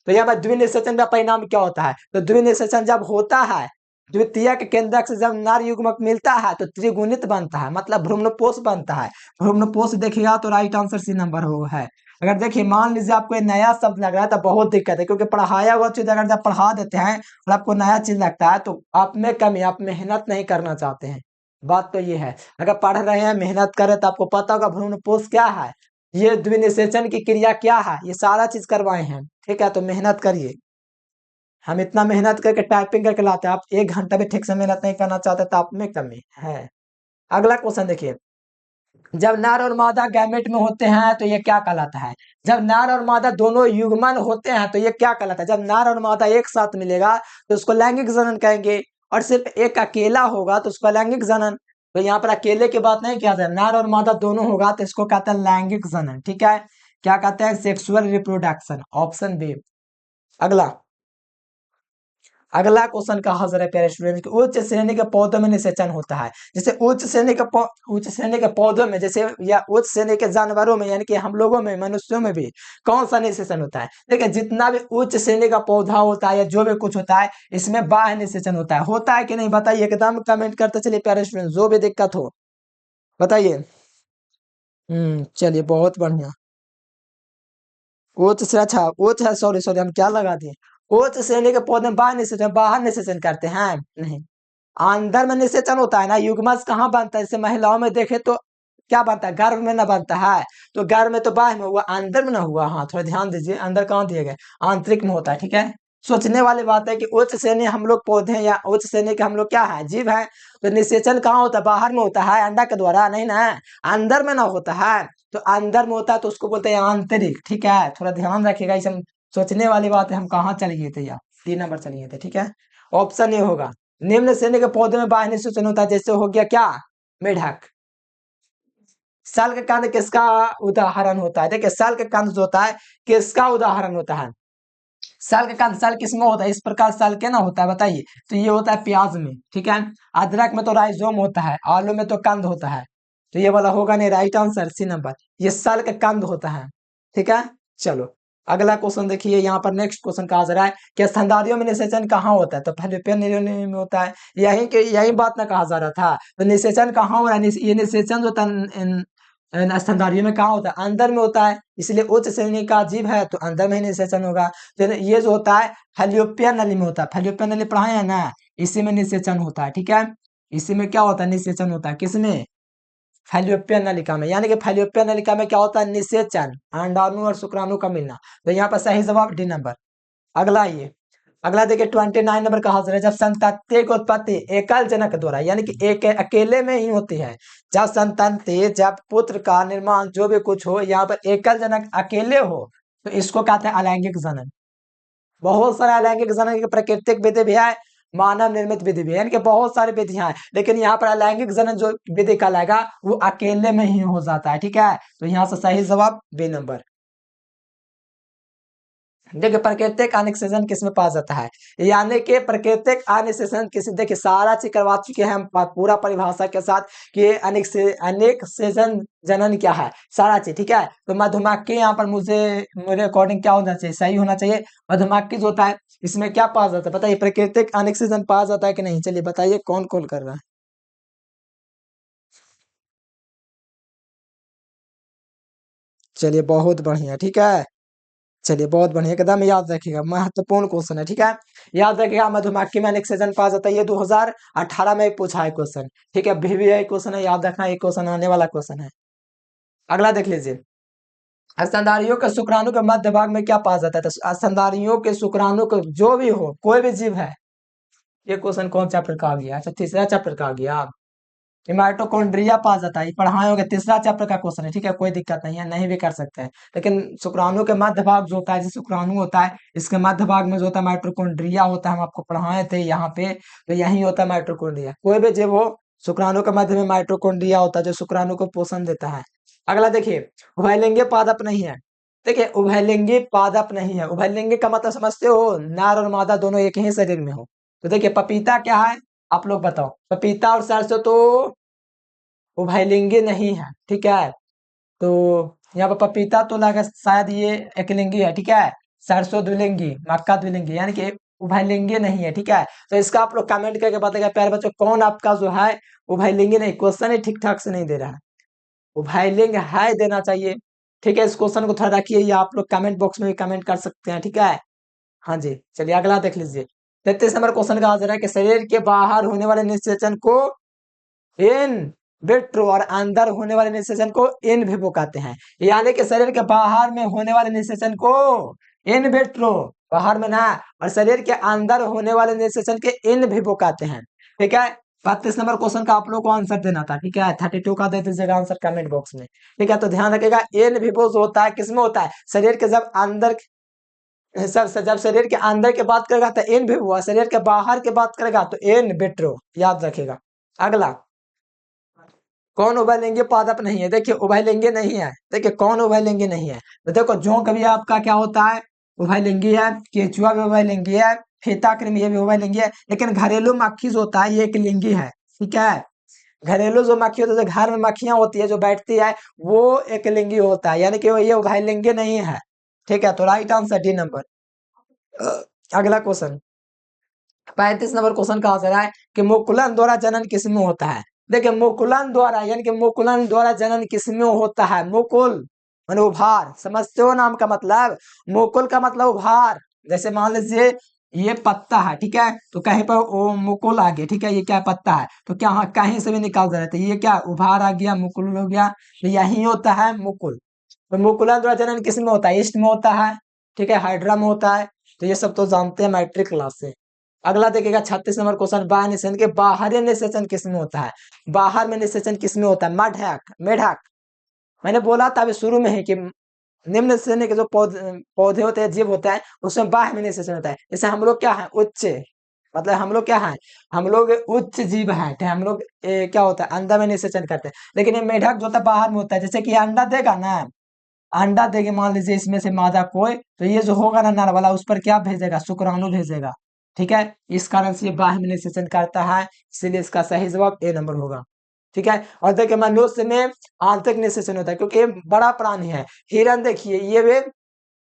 तो यहाँ पर द्विनिषेचन का परिणाम क्या होता है, तो द्विनिषेचन जब होता है, द्वितीयक केंद्रक से जब नर युग्मक मिलता है तो त्रिगुणित बनता है, मतलब भ्रूणपोष बनता है। भ्रूणपोष देखिएगा तो राइट आंसर सी नंबर हो है। अगर देखिए मान लीजिए आपको ये नया शब्द लग रहा है तो बहुत दिक्कत है, क्योंकि पढ़ाया हुआ चीज अगर जब पढ़ा देते हैं और आपको नया चीज लगता है तो आप में कमी, आप मेहनत नहीं करना चाहते हैं। बात तो ये है, अगर पढ़ रहे हैं मेहनत करें तो आपको पता होगा भ्रूणपोष क्या है, ये द्विनिषेचन की क्रिया क्या है, ये सारा चीज करवाए हैं। ठीक है, तो मेहनत करिए। हम इतना मेहनत करके टाइपिंग करके लाते हैं, आप 1 घंटा भी ठीक से मेहनत नहीं करना चाहते तो आप में कमी है। अगला क्वेश्चन देखिए, जब नर और मादा गैमेट में होते हैं तो ये क्या कहलाता है। जब नर और मादा दोनों युग्मन होते हैं तो ये क्या कहलाता है। जब नर और मादा एक साथ मिलेगा तो उसको लैंगिक जनन कहेंगे, और सिर्फ एक अकेला होगा तो उसको लैंगिक जनन। तो यहाँ पर अकेले की बात नहीं किया जाए, नर और मादा दोनों होगा तो इसको कहते हैं लैंगिक जनन। ठीक है, क्या कहते हैं, सेक्सुअल रिप्रोडक्शन, ऑप्शन बी। अगला अगला क्वेश्चन कहा जा रहा है प्यारे स्टूडेंट कि उच्च श्रेणी के पौधों में निषेचन होता है। जैसे उच्च श्रेणी के पौधों में, जैसे या उच्च श्रेणी के जानवरों में यानी कि हम लोगों में, मनुष्यों में भी कौन सा निषेचन होता है। देखिए जितना भी उच्च श्रेणी का पौधा होता है या जो भी कुछ होता है इसमें बाह्य निषेचन होता है कि नहीं बताइए, एकदम कमेंट करते चलिए प्यारे स्टूडेंट, जो भी दिक्कत हो बताइए। चलिए बहुत बढ़िया। उच्च से अच्छा, उच्च है, सॉरी सॉरी हम क्या लगा दिए। उच्च श्रेणी के पौधे में बाहर निषेचन करते हैं नहीं, अंदर में निषेचन होता है ना। युग्मज कहाँ बनता है, जैसे महिलाओं में देखे तो क्या बनता है, गर्भ में ना बनता है, तो गर्भ में तो बाह्य में हुआ, अंदर में ना हुआ। हाँ थोड़ा ध्यान दीजिए, अंदर कहाँ दिए गए, आंतरिक में होता है। ठीक है, सोचने वाली बात है कि उच्च श्रेणी हम लोग पौधे हैं या उच्च श्रेणी के हम लोग क्या है, जीव है। तो निषेचन कहाँ होता है, बाहर में होता है, अंडा के द्वारा नहीं ना, अंदर में ना होता है। तो अंदर में होता है तो उसको बोलते हैं आंतरिक। ठीक है, थोड़ा ध्यान रखिएगा, इसे सोचने वाली बात है। हम कहाँ चले गए थे यार, 3 नंबर चले गए थे। ठीक है, ऑप्शन ये होगा, निम्न श्रेणी के पौधे में बाह्य निषेचन होता है, जैसे हो गया क्या, मेढक। साल का कंद किसका उदाहरण होता है, देखिए साल का कंद जो होता है किसका उदाहरण होता है। साल का कंद साल किसमें होता है, इस प्रकार साल क्या ना होता है बताइए, तो ये होता है प्याज में। ठीक है, अदरक में तो राइजोम होता है, आलू में तो कंद होता है, तो ये वाला होगा नहीं, राइट आंसर सी नंबर, ये साल का कंद होता है। ठीक है, चलो अगला क्वेश्चन देखिए, यहाँ पर नेक्स्ट क्वेश्चन कहा जा रहा है कि स्तनधारियों में निषेचन कहाँ होता है, तो फैलोपियन न्यूरोनी में होता है। यही बात ना कहा जा रहा था, तो निषेचन कहाँ हो रहा है, ये निषेचन जो स्तनधारियों में कहाँ होता है, अंदर में होता है, इसलिए उच्च श्रेणी का जीव है तो अंदर में ही निषेचन होगा। तो ये जो होता है फैलोपियन नली में होता है, फैलोपियन नली पढ़ाए हैं ना, इसी में निषेचन होता है। ठीक है, इसी में क्या होता है, निषेचन होता है, किसमें, फैलोपियन नलिका में। यानी कि फैलोपियन नलिका में क्या होता है, निषेचन, अंडाणु और शुक्राणु का मिलना। तो यहाँ पर सही जवाब डी नंबर। अगला ये अगला देखिए 29 नंबर का हाजिर है, जब संतति की उत्पत्ति एकल जनक द्वारा यानी कि एक अकेले में ही होती है। जब संतति, जब पुत्र का निर्माण जो भी कुछ हो, यहाँ पर एकल जनक अकेले हो तो इसको कहते हैं अलैंगिक जनन। बहुत सारे अलैंगिक जनन की प्राकृतिक विधि भी है, मानव निर्मित विधि भी है, यानी कि बहुत सारी विधियां हैं, लेकिन यहाँ पर अलैंगिक जनन जो विधि कहलाएगा वो अकेले में ही हो जाता है। ठीक है, तो यहाँ से सही जवाब बी नंबर। देखिए प्राकृतिक अनिषेचन किसमें पाया जाता है, यानी कि प्राकृतिक अनिषेचन किसी, देखिए सारा चीज करवा चुके हैं हम पूरा परिभाषा के साथ कि अनेक सेचन जनन क्या है, सारा चीज। ठीक है, तो मधुमक्खी यहाँ पर मुझे मेरे अकॉर्डिंग क्या होना चाहिए, सही होना चाहिए। मधुमक्खी जो होता है इसमें क्या पाया जाता है बताइए, प्राकृतिक अनिषेचन पाया जाता है कि नहीं, चलिए बताइए कौन कॉल कर रहा है। चलिए बहुत बढ़िया। ठीक है, चलिए बहुत बढ़िया, एकदम याद रखिएगा, महत्वपूर्ण क्वेश्चन है। ठीक है, याद रखिएगा मधुमक्खी में अनेक सेजन पास होता है, ये 2018 में पूछा है क्वेश्चन। ठीक है, VVI क्वेश्चन है, याद रखना, ये क्वेश्चन आने वाला क्वेश्चन है। अगला देख लीजिए, स्तनधारियों के शुक्राणु के मध्य भाग में क्या पाया जाता है, तो स्तनधारियों के शुक्राणु को जो भी हो, कोई भी जीव है, ये क्वेश्चन कौन चैप्टर का आ गया, अच्छा तीसरा चैप्टर का आ गया। कि माइटोकॉन्ड्रिया पाया जाता है, पढ़ाए होंगे, तीसरा चैप्टर का क्वेश्चन है, ठीक है, कोई दिक्कत नहीं है, नहीं भी कर सकते हैं। लेकिन शुक्राणु के मध्य भाग जो होता है, जैसे शुक्राणु होता है, इसके मध्य भाग में जो होता है माइटोकॉन्ड्रिया होता है, हम आपको पढ़ाए थे यहाँ पे, तो यही होता है माइटोकॉन्ड्रिया, कोई भी जो वो शुक्राणु के मध्य में माइटोकॉन्ड्रिया होता है जो शुक्राणु को पोषण देता है। अगला देखिए, उभयलिंगी पादप नहीं है। देखिए उभयलिंगी पादप नहीं है, उभयलिंगी का मतलब समझते हो, नर और मादा दोनों एक ही शरीर में हो। तो देखिए पपीता क्या है, आप लोग बताओ, पपीता और सरसों तो उभयलिंगी नहीं है, ठीक है। तो यहाँ पर पपीता तो लगा शायद ये एकलिंगी है, ठीक है। सरसों द्विलिंगी, मक्का द्विलिंगी, यानी कि उभयलिंगी नहीं है, ठीक है। तो इसका आप लोग कमेंट करके बताइएगा प्यारे बच्चों, कौन आपका जो है उभयलिंगी नहीं, क्वेश्चन ही ठीक ठाक से नहीं दे रहा है, उभयलिंग है देना चाहिए, ठीक है। इस क्वेश्चन को थोड़ा रखिए, या आप लोग कमेंट बॉक्स में भी कमेंट कर सकते हैं, ठीक है। हाँ जी, चलिए अगला देख लीजिए। 33 नंबर क्वेश्चन का आंसर है कि शरीर के बाहर होने वाले निषेचन को इन विट्रो और अंदर होने वाले निषेचन को इन विवो कहते हैं। यानी कि शरीर के बाहर में होने वाले निषेचन को इन विट्रो, बाहर में ना, और शरीर के अंदर होने वाले निषेचन के इन विवो कहते हैं, ठीक है। 32 नंबर क्वेश्चन का आप लोग को आंसर देना था, ठीक है। 32 का दे दीजिएगा आंसर कमेंट बॉक्स में, ठीक है। तो ध्यान रखिएगा, इन विवो जो होता है किसमें होता है, शरीर के जब अंदर, जब शरीर के अंदर की बात करेगा तो इन विवो, शरीर के बाहर की बात करेगा तो इन विट्रो, याद रखिएगा। अगला, कौन उभयलिंगी पादप नहीं है, देखिए उभयलिंगी नहीं है, देखिए कौन उभयलिंगी नहीं है, तो देखो जोंक भी आपका क्या होता है, उभयलिंगी है, केचुआ भी उभयलिंगी है, फीता कृमि ये भी उभयलिंगी है, लेकिन घरेलू मक्खी जो होता है ये एक लिंगी है, ठीक है। घरेलू जो मक्खी होती है, जो घर में मक्खियां होती है जो बैठती है, वो एक लिंगी होता है, यानी कि ये उभयलिंगी नहीं है, ठीक है। तो राइट आंसर डी नंबर। अगला क्वेश्चन, 35 नंबर क्वेश्चन का आंसर है कि मुकुलन द्वारा जनन किसमें होता है। देखिए मुकुलन द्वारा, यानी कि मुकुलन द्वारा जनन किसमें होता है, मुकुल माने उभार, समझते हो नाम का मतलब, मुकुल का मतलब उभार। जैसे मान लीजिए ये पत्ता है, ठीक है, तो कहीं पर वो मुकुल आ गया, ठीक है, ये क्या पत्ता है, तो क्या हाँ कहीं से भी निकाल दे रहे थे, ये क्या उभार आ गया, मुकुल हो गया, तो यही होता है मुकुल। तो मुकुलन द्वारा जनन किसमें होता है, ईस्ट में होता है, ठीक है, हाइड्रा में होता है। तो ये सब तो जानते हैं मैट्रिक क्लास से। अगला देखिएगा 36 नंबर क्वेश्चन, बाह्य निषेचन के बाहरी निषेचन किसमें होता है, बाहर में निषेचन किसमें होता है, मेढक, मेढक। मैंने बोला था अभी शुरू में है कि निम्न श्रेणी के जो पौधे पौधे होते हैं, जीव होते हैं, उसमें बाह्य में निषेचन होता है। जैसे हम लोग क्या है, उच्च, मतलब हम लोग क्या है, हम लोग उच्च जीव हैं, तो हम लोग क्या होता है, अंडा में निषेचन करते हैं। लेकिन ये मेढक जो होता है बाहर में होता है, जैसे कि अंडा देगा ना, अंडा देके मान लीजिए इसमें से मादा कोई, तो ये जो होगा ना नर वाला, उस पर क्या भेजेगा, शुक्राणु भेजेगा, ठीक है। इस कारण से ये बाह्य में निषेचन करता है, इसीलिए इसका सही जवाब ए नंबर होगा, ठीक है। और देखिए मनुष्य में आंतरिक निषेचन होता है, क्योंकि ये बड़ा प्राणी है। हिरन देखिए ये वे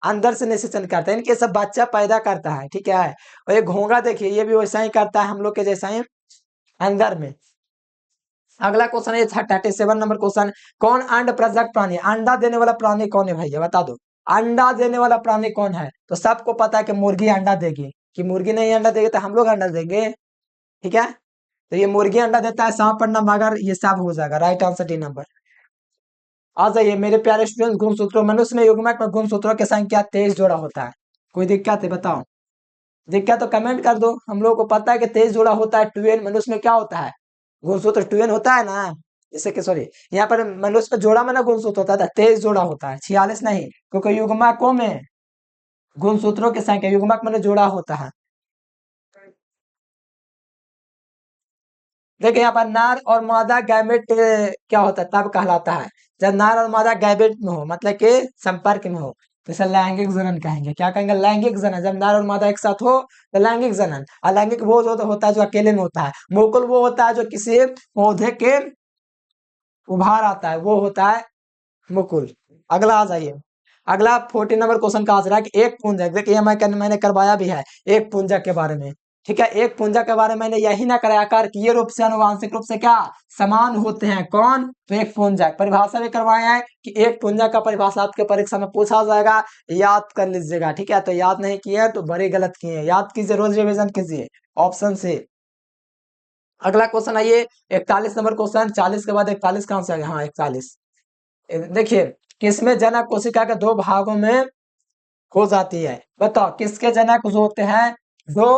अंदर से निषेचन करता है, इनके सब बच्चा पैदा करता है, ठीक है। और ये घोंगा देखिए ये भी वैसा ही करता है, हम लोग के जैसा ही अंदर में। अगला क्वेश्चन है 37 नंबर क्वेश्चन, कौन अंड प्रजक प्राणी, अंडा देने वाला प्राणी कौन है भैया बता दो, अंडा देने वाला प्राणी कौन है। तो सबको पता है कि मुर्गी अंडा देगी, कि मुर्गी नहीं अंडा देगी तो हम लोग अंडा देंगे, ठीक है। तो ये मुर्गी अंडा देता है, सांप अंडा, मगर ये सब हो जाएगा, राइट आंसर डी नंबर। आ जाइए मेरे प्यारे स्टूडेंट, गुणसूत्रों, मनुष्य में युग्मक में गुणसूत्रों की संख्या 23 जोड़ा होता है, कोई दिक्कत है बताओ, दिक्कत तो कमेंट कर दो। हम लोग को पता है कि 23 जोड़ा होता है, 12 मनुष्य में क्या होता है, गुणसूत्र 12 होता है ना, जैसे कि सॉरी यहाँ पर मनुष्य में जोड़ा में ना गुणसूत्र होता था, 23 जोड़ा होता है, 46 नहीं, क्योंकि युग्मकों में गुणसूत्रों की संख्या, युग्मक में जोड़ा होता है। देखिए यहाँ पर नर और मादा गैमेट क्या होता है, तब कहलाता है जब नर और मादा गैमेट में हो, मतलब कि संपर्क में हो, तो इसे लैंगिक जनन कहेंगे, क्या कहेंगे, लैंगिक जनन। जब नर और मादा एक साथ हो तो लैंगिक जनन। अलैंगिक वो जो होता है जो अकेले में होता है। मुकुल वो होता है जो किसी पौधे के उभार आता है, वो होता है मुकुल। अगला आ जाइए, अगला 14 नंबर क्वेश्चन का आंसर है कि एक पुंजक, देखिए मैंने करवाया भी है एक पुंजक के बारे में, ठीक है। एक पुंजक के बारे में मैंने यही ना कराया कर कि ये रूप से अनुवांशिक रूप से क्या समान होते हैं, कौन, तो एक पुंजक। परिभाषा भी करवाया है कि एक पुंजक का परिभाषा आपके परीक्षा में पूछा जाएगा, याद कर लीजिएगा, ठीक है। तो याद नहीं किए तो बड़ी गलत किए, याद कीजिए, रोज रिविजन कीजिए, ऑप्शन से। अगला क्वेश्चन आइए 41 नंबर क्वेश्चन, 40 के बाद 41 कहां से आ गया, हाँ 41। देखिए किसमें जनक कोशिका के दो भागों में हो जाती है, बताओ किसके जनक जो होते हैं दो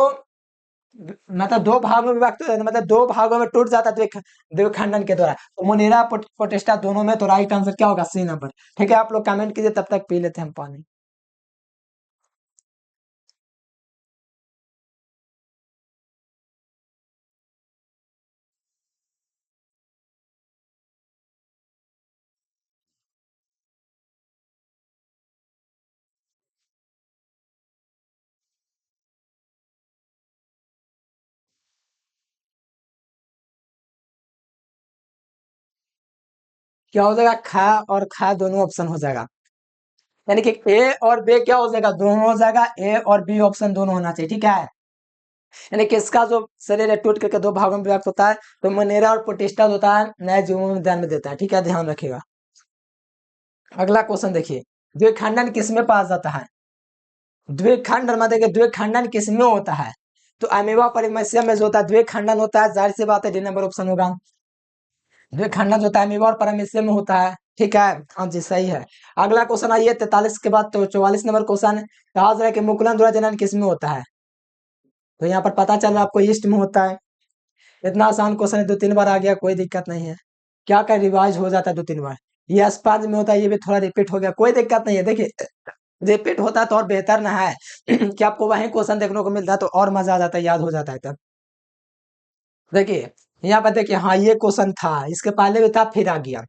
मतलब दो भागों में विभक्त, मतलब दो भागों में टूट जाता है द्विखंडन के द्वारा। तो मोनेरा पोटेस्टा दोनों में, तो राइट आंसर क्या होगा? C number. ठीक है, आप लोग कमेंट कीजिए, तब तक पी लेते हैं हम पानी। क्या हो जाएगा? खा और खा दोनों ऑप्शन हो जाएगा, यानी कि ए और बी क्या हो जाएगा? दोनों हो जाएगा। ए और बी ऑप्शन दोनों होना चाहिए, ठीक है। यानी कि इसका जो शरीर है टूट करके दो भागों में विभक्त होता है, तो मोनेरा और प्रोटिस्टा होता है, नए जीवों में जन्म देता है। ठीक है, ध्यान रखिएगा। अगला क्वेश्चन देखिए, द्विखंडन किसमें पाया जाता है? द्विखंडन मतलब कि द्विखंडन किसमें होता है? तो अमीबा परिमेसिया में जो होता है द्विखंडन होता है, जाहिर सी बात है डी नंबर ऑप्शन होगा। द्विखंडन जो होता है अमीबा और परिमेसिया में होता है, ठीक है। हाँ जी, सही है। अगला क्वेश्चन आइए 43 के बाद, तो 44 नंबर क्वेश्चन, कहा जा रहा है कि मुकुलन द्वारा जनन किसमें होता है? तो यहाँ पर पता चल रहा है आपको ईस्ट में होता है। इतना आसान क्वेश्चन है, दो तीन बार आ गया, कोई दिक्कत नहीं है। क्या क्या रिवाइज हो जाता है दो तीन बार। ये स्पंज में होता है, ये भी थोड़ा रिपीट हो गया, कोई दिक्कत नहीं है। देखिए, रिपीट होता है तो और बेहतर ना है कि आपको वही क्वेश्चन देखने को मिलता है, तो और मजा आ जाता है, याद हो जाता है तब। देखिए, यहाँ पर देखिए, हाँ ये क्वेश्चन था, इसके पहले भी था, फिर आ गया।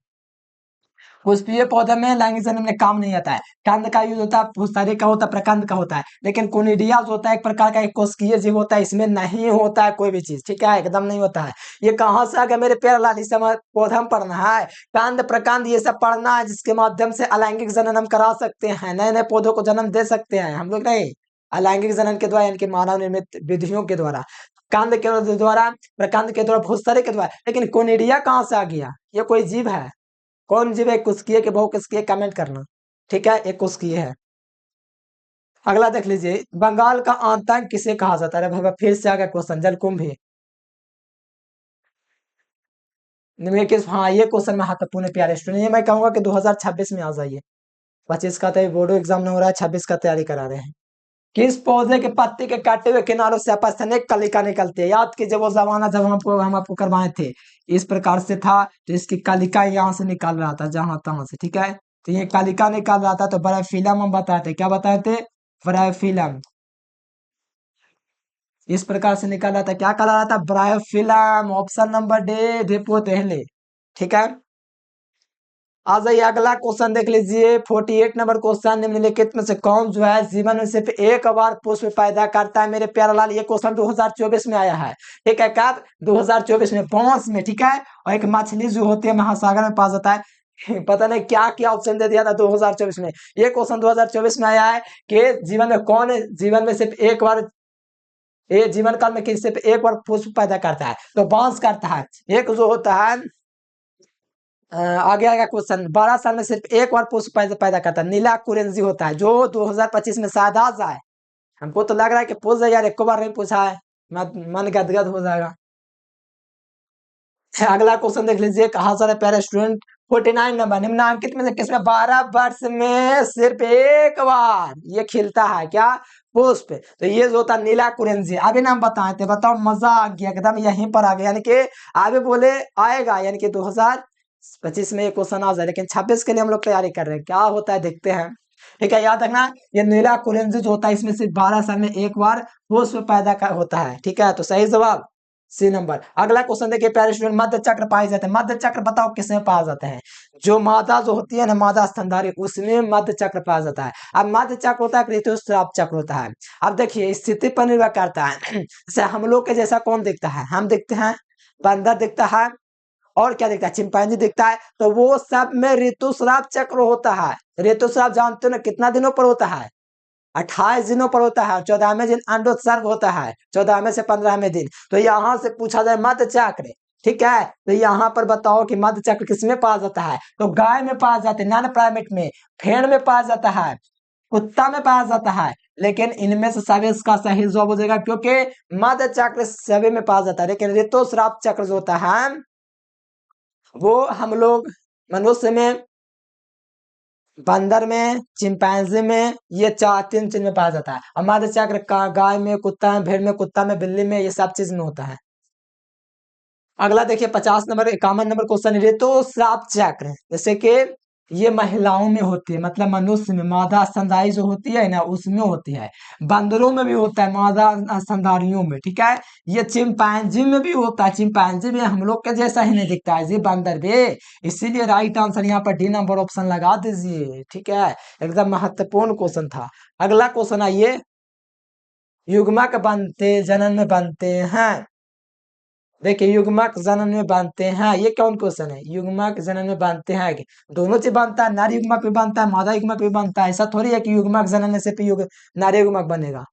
पुष्पीय पौधे में लैंगिक जन्म में काम नहीं आता है। कंद का यूज होता है, पुष्पा का होता है, प्रकंद का होता है। लेकिन कोनिडिया जो होता है एक प्रकार का एक कोशिकीय जीव होता है, इसमें नहीं होता है कोई भी चीज, ठीक है, एकदम नहीं होता है। ये कहाँ से आ गया मेरे प्यारे लाल? इस समय पौधा में पढ़ना है, कंद प्रकंद ये सब पढ़ना है, जिसके माध्यम से अलैंगिक जनन हम करा सकते हैं, नए नए पौधों को जन्म दे सकते हैं हम लोग, नहीं अलैंगिक जनन के द्वारा, यानी कि मानव निर्मित विधियों के द्वारा, कंद के द्वारा, प्रकंद के द्वारा, भूस्तरे के द्वारा। लेकिन कोनिडिया कहाँ से आ गया? ये कोई जीव है? कौन जीव है? कुस्कीय के बहुकुस्कीय, कमेंट करना, ठीक है, एक कुस्कीय है। अगला देख लीजिए, बंगाल का आतंक किसे कहा जाता है? अरे बाबा, फिर से आ गया क्वेश्चन, जलकुंभी। हाँ, ये क्वेश्चन महत्वपूर्ण है प्यारे स्टूडेंट, ये मैं कहूंगा कि 2026 में आ जाइए। 25 का तो बोर्डो एग्जाम नहीं हो रहा है, 26 का तैयारी करा रहे हैं। किस पौधे के पत्ते के काटे हुए किनारों से अपस्थनिक कलिका निकलती है? याद कीजिए वो जमाना जब हम आपको करवाए थे, इस प्रकार से था। तो इसकी कलिका यहाँ से निकाल रहा था, जहां तहां से, ठीक है। तो ये कलिका निकाल रहा था, तो ब्रायोफिलम हम बताए थे, क्या बताए थे? ब्रायोफिलम। इस प्रकार से निकाल रहा था, क्या कहा रहा था? Bryophyllum. Option number D, depot पहले, ठीक है। आ जाइए, अगला क्वेश्चन देख लीजिए, 48 नंबर क्वेश्चन, निम्नलिखित में से कौन जो है जीवन में सिर्फ एक बार पुष्प पैदा करता है? मेरे प्यारे लाल, ये क्वेश्चन 2024 में आया है, ठीक है। कब? 2024 में, बांस में, ठीक है। और एक मछली जो होती है महासागर में पाया जाता है पता नहीं क्या क्या ऑप्शन दे दिया था 2024 में। ये क्वेश्चन 2024 में आया है कि जीवन में कौन है, जीवन में सिर्फ एक बार, ये जीवन काल में सिर्फ एक बार पुष्प पैदा करता है? तो बांस करता है। एक जो होता है, आगे आएगा क्वेश्चन, 12 साल में सिर्फ एक बार पुष्प पैदा करता है, नीला कुरेंजी होता है, जो 2025 में शायद आ जाए। हमको तो लग रहा है कि पूछ जाए यार, एक बार नहीं पूछा है, मन गदगद हो जाएगा। अगला क्वेश्चन देख लीजिए, कहा जा रहा है प्यारे स्टूडेंट, 49 नंबर, निम्नांकित में से किसमें 12 वर्ष में सिर्फ एक बार ये खिलता है? क्या? पुष्प। तो ये जो होता है नीला कुरेंजी। अभी नाम बताए थे, बताओ, मजा आ गया एकदम, यहीं पर आ गया, यानी कि आगे बोले आएगा, यानी कि 2025 में ये क्वेश्चन आ जाए, लेकिन 26 के लिए हम लोग तैयारी कर रहे हैं, क्या होता है देखते हैं। ठीक है, याद रखना, ये नीला कुरेंजी जो होता है, इसमें सिर्फ 12 साल में एक बार पुष्प पैदा होता है, ठीक है। तो सही जवाब सी नंबर। अगला क्वेश्चन देखिए प्यारे स्टूडेंट, मध्य चक्र पाए जाते हैं, मध्य चक्र बताओ किसमें पाया जाते हैं? जो मादा जो होती है ना, मादा स्तनधारी, उसमें मध्य चक्र पाया जाता है। अब मध्य चक्र होता है, ऋतुस्राव चक्र होता है। अब देखिए, स्थिति पर निर्भर करता है जैसे हम लोग के जैसा कौन दिखता है? हम दिखते हैं, बंदर दिखता है, और क्या दिखता है? चिंपैंजी दिखता है। तो वो सब में ऋतुस्राव चक्र होता है। ऋतुस्राव जानते हो ना कितना दिनों पर होता है? 28 दिनों पर होता है। 14वें दिन अंडोत्सर्ग होता है, 14वें से 15वें दिन। तो यहाँ से पूछा जाए मध्य चक्र, ठीक है। तो यहाँ पर बताओ कि मध्य चक्र किसमें पाया जाता है? तो गाय में पाया जाता है, नॉन प्राइमेट में, भेड़ में पाया जाता है, कुत्ता में पाया जाता है। लेकिन इनमें से सभी इसका सही जवाब हो जाएगा, क्योंकि मध्य चक्र सभी में पाया जाता है। लेकिन ऋतुस्राव चक्र जो होता है वो हम लोग मनुष्य में बंदर में, चिंपैंजी में, ये चार तीन चीज में पाया जाता है। हमारे चक्र गाय में, कुत्ता में, भेड़ में, कुत्ता में, बिल्ली में, ये सब चीज में होता है। अगला देखिए 50 नंबर 51 नंबर क्वेश्चन, ऋतुस्राव चक्र, जैसे कि ये महिलाओं में होती है, मतलब मनुष्य में मादा स्तनधारी जो होती है ना उसमें होती है। बंदरों में भी होता है, मादा स्तनधारियों में, ठीक है। ये चिंपैंजी में भी होता है, चिंपैंजी भी हम लोग के जैसा ही नहीं दिखता है, ये बंदर भी। इसीलिए राइट आंसर यहाँ पर डी नंबर ऑप्शन लगा दीजिए, ठीक है। एकदम महत्वपूर्ण क्वेश्चन था। अगला क्वेश्चन आइए, युग्मक बनते जनन में बनते हैं। देखिए युग्मक जनन में बनते हैं, ये कौन क्वेश्चन है, युग्मक जनन में बनते हैं। दोनों चीज बनता है, नारी युग्मक भी बनता है, मादा युग्मक भी बनता है। ऐसा थोड़ी है कि युग्मक जनन में सिर्फ नारी युग्मक बनेगा।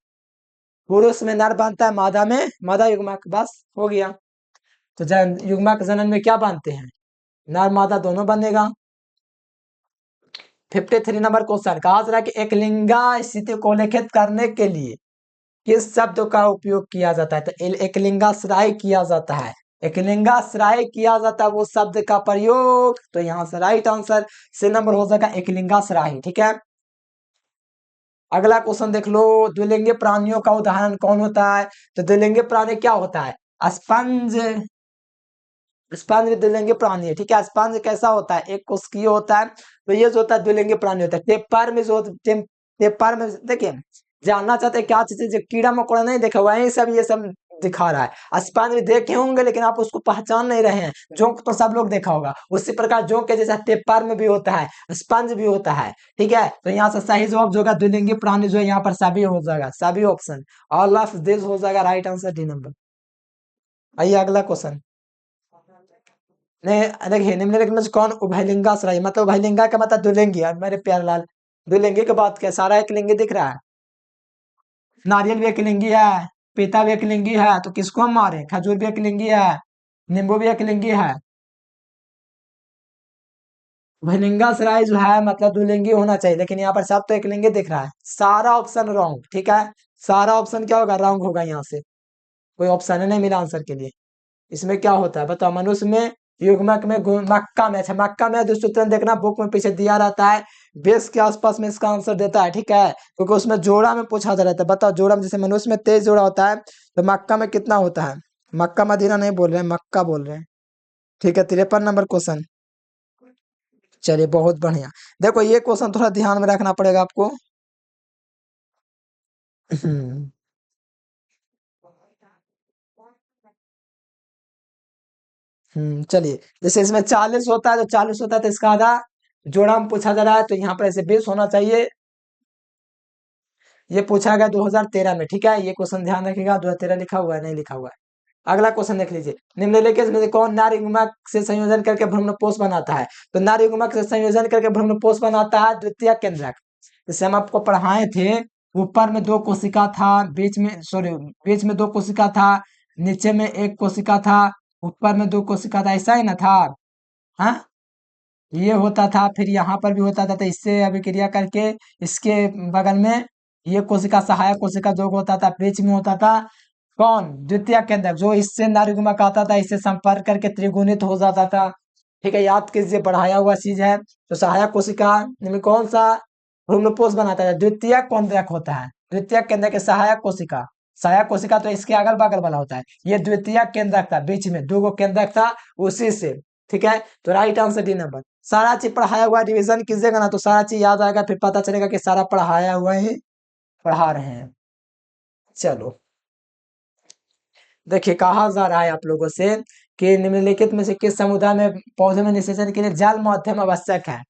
पुरुष में नर बनता है, मादा में मादा युग्मक, बस हो गया। तो युग्मक जनन में क्या बनते हैं, नर मादा दोनों बनेगा। 53 नंबर क्वेश्चन, कहा जा रहा है कि एकलिंगा स्थिति को लिखित करने के लिए किस शब्द का उपयोग किया जाता है, तो एकलिंगाश्रय किया जाता है। एकलिंगाश्रय किया जाता है वो शब्द का प्रयोग, तो यहाँ से राइट आंसर से नंबर हो जाएगा एकलिंगाश्रय, ठीक है। अगला क्वेश्चन देख लो, द्विलिंगी प्राणियों का उदाहरण कौन होता है, तो द्विलिंगी प्राणी क्या होता है, स्पंज। स्पंज द्विलिंगी प्राणी है, ठीक है। स्पंज कैसा होता है, एक कोशिकीय होता है, तो ये जो होता है द्विलिंगी प्राणी होता है। टेपर में जो टेपर में देखिए जानना चाहते हैं क्या चीज, कीड़ा मकोड़ा नहीं देखा, वही सब ये सब दिखा रहा है। स्पंज भी देखे होंगे लेकिन आप उसको पहचान नहीं रहे हैं, जोंक तो सब लोग देखा होगा, उसी प्रकार जोंक के जैसा टेपर में भी होता है, स्पंज भी होता है, ठीक है। तो यहाँ से सही जवाब जो होगा द्विलिंगी प्राणी जो है यहाँ पर सभी हो जाएगा, सभी ऑप्शन ऑल ऑफ दिस हो जाएगा राइट आंसर डी नंबर। आइए अगला क्वेश्चन, नहीं देखिए निम्नलिखित में से कौन उभयलिंगाश्रय, मतलब उभयलिंगा का मतलब द्विलिंगी है मेरे प्यारे लाल। द्विलिंगी के बाद क्या सारा एक लिंगी दिख रहा है, नारियल भी एक लिंगी है, पीता भी एक लिंगी है, तो किसको हम मारे, खजूर भी एक लिंगी है, नींबू भी एक लिंगी है। उभयलिंगाश्रय जो है मतलब द्विलिंगी होना चाहिए, लेकिन यहाँ पर सब तो एक लिंगी दिख रहा है, सारा ऑप्शन रॉन्ग, ठीक है। सारा ऑप्शन क्या होगा, रॉन्ग होगा, यहाँ से कोई ऑप्शन ही नहीं मिला आंसर के लिए। इसमें क्या होता है बताओ, मनुष्य में, युग्मक में, मक्का में, अच्छा मक्का में दुष्सूत्रण देखना बुक में पीछे दिया रहता है, बेस के आसपास में इसका आंसर देता है, ठीक है। क्योंकि उसमें जोड़ा में पूछा जा रहता है, बताओ जोड़ा में, जैसे मनुष्य में 23 जोड़ा होता है, तो मक्का में कितना होता है, मक्का मदीना नहीं बोल रहे हैं, मक्का बोल रहे हैं, ठीक है। 53 नंबर क्वेश्चन, चलिए बहुत बढ़िया। देखो ये क्वेश्चन थोड़ा ध्यान में रखना पड़ेगा आपको। हम्म चलिए, जैसे इसमें 40 होता है, तो 40 होता है तो इसका आधा जोड़ा में पूछा जा रहा है, तो यहाँ पर ऐसे 20 होना चाहिए। ये पूछा गया 2013 में, ठीक है। ये क्वेश्चन ध्यान रखिएगा, 2013 लिखा हुआ है, नहीं लिखा हुआ है। अगला क्वेश्चन देख लीजिए, निम्नलिखित में से कौन नारी युग्मक से संयोजन करके भ्रूणपोष बनाता है, तो नारी युग्मक से संयोजन करके भ्रूणपोष बनाता है द्वितीय केंद्रक। जैसे हम आपको पढ़ाए थे, ऊपर में दो कोशिका था, बीच में सॉरी बीच में दो कोशिका था, नीचे में एक कोशिका था, ऊपर में दो कोशिका था, ऐसा ही ना था, हाँ। ये होता था, फिर यहाँ पर भी होता था, तो इससे अभिक्रिया करके इसके बगल में ये कोशिका सहायक कोशिका जो होता था, बीच में होता था कौन, द्वितीय केंद्रक, जो इससे नारीगुमक आता था, इससे संपर्क करके त्रिगुणित हो जाता था, ठीक है। याद कीजिए बढ़ाया हुआ चीज है। तो सहायक कोशिका में कौन सा भ्रूणपोष बनाता है, द्वितीय केंद्रक होता है, द्वितीय केंद्रक के सहायक कोशिका। सहायक कोशिका तो इसके अगल बगल वाला होता है, ये द्वितीय केंद्रक था, बीच में दो गो केंद्रक था उसी से, ठीक है। तो राइट आंसर डी नंबर। सारा चीज पढ़ाया हुआ रिवीजन कीजिएगा ना, तो सारा चीज याद आएगा, फिर पता चलेगा कि सारा पढ़ाया हुआ ही पढ़ा रहे हैं। चलो देखिए, कहा जा रहा है आप लोगों से कि निम्नलिखित में से किस समुदाय में पौधे में निषेचन के लिए जल माध्यम आवश्यक है,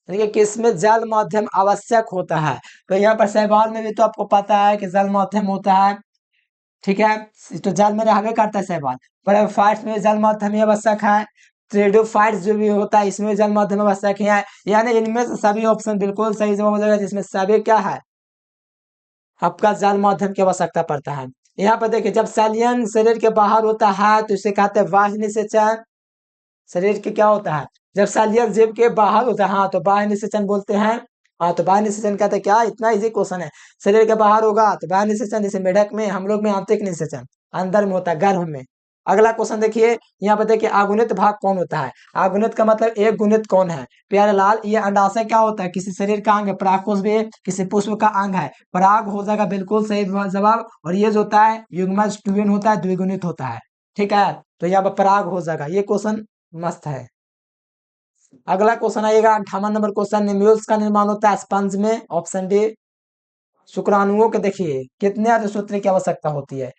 देखिए किसमें जल माध्यम आवश्यक होता है, तो यहाँ पर शैवाल में भी तो आपको पता है कि जल माध्यम होता है, ठीक है। तो जल में रहबे करता है शैवाल। ब्रायोफाइट्स में जल माध्यम ही आवश्यक है, ट्रेडोफाइट्स जो भी होता है इसमें जल माध्यम आवश्यक है, यानी इनमें से सभी ऑप्शन बिल्कुल सही जवाब हो जाएगा, जिसमें सभी क्या है, आपका जल माध्यम की आवश्यकता पड़ता है। यहाँ पर देखिए, जब सैलियन शरीर के बाहर होता है तो इसे कहते हैं बाह्य निषेचन। शरीर के क्या होता है, जब सैलियन जीव के बाहर होता है, हाँ तो बाह्य निषेचन बोलते हैं। हाँ तो बाह्य निषेचन कहते हैं, क्या इतना इजी क्वेश्चन है, शरीर के बाहर होगा तो बाह्य निषेचन, जैसे मेढक में, हम लोग में आंतरिक निषेचन, अंदर में होता है गर्भ में, अगला क्वेश्चन देखिए, यहाँ पर देखिए अगुणित भाग कौन होता है। अगुणित का मतलब एक गुणित कौन है। प्यारे लाल, ये अंडाशय क्या होता है, किसी शरीर का अंग है। परागकोश भी किसी पुष्प का अंग है। पराग हो जाएगा बिल्कुल सही जवाब। और ये जो होता है युग्मज ट्विन होता है, द्विगुणित होता है। ठीक है, तो यहाँ पर पराग हो जाएगा। ये क्वेश्चन मस्त है। अगला क्वेश्चन आएगा 58 नंबर क्वेश्चन, निम्यूल्स का निर्माण होता है स्पंज में। Option D. शुक्राणुओं के देखिए कितने अर्धसूत्री की आवश्यकता होती है।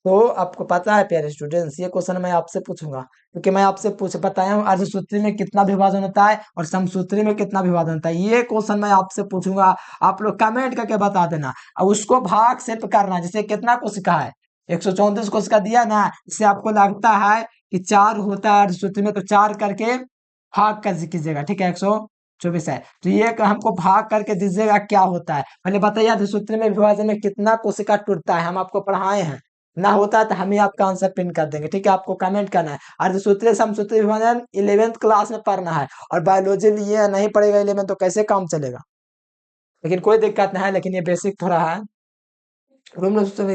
तो आपको पता है प्यारे स्टूडेंट्स, ये क्वेश्चन मैं आपसे पूछूंगा क्योंकि मैं आपसे पूछ बताया हूँ अर्धसूत्री में कितना विभाजन होता है और समसूत्री में कितना विभाजन होता है। ये क्वेश्चन मैं आपसे पूछूंगा, आप लोग कमेंट करके बता देना। अब उसको भाग सिर्फ करना, जैसे कितना कोशिका है, 134 कोशिका दिया ना, इससे आपको लगता है कि 4 होता है अर्धसूत्री में, तो 4 करके भाग कर कीजिएगा। ठीक है, 124 है, तो ये हमको भाग करके दीजिएगा क्या होता है। पहले बताइए अर्धसूत्री में विभाजन में कितना कोशिका टूटता है, हम आपको पढ़ाए हैं। ना होता है तो हम ही आपका आंसर पिन कर देंगे। ठीक है, आपको कमेंट करना है। अर्धसूत्रीय समसूत्रीय विभाजन 11th क्लास में पढ़ना है, और बायोलॉजी लिए नहीं पड़ेगा 11 तो कैसे काम चलेगा। लेकिन कोई दिक्कत नहीं है, लेकिन ये बेसिक थोड़ा है।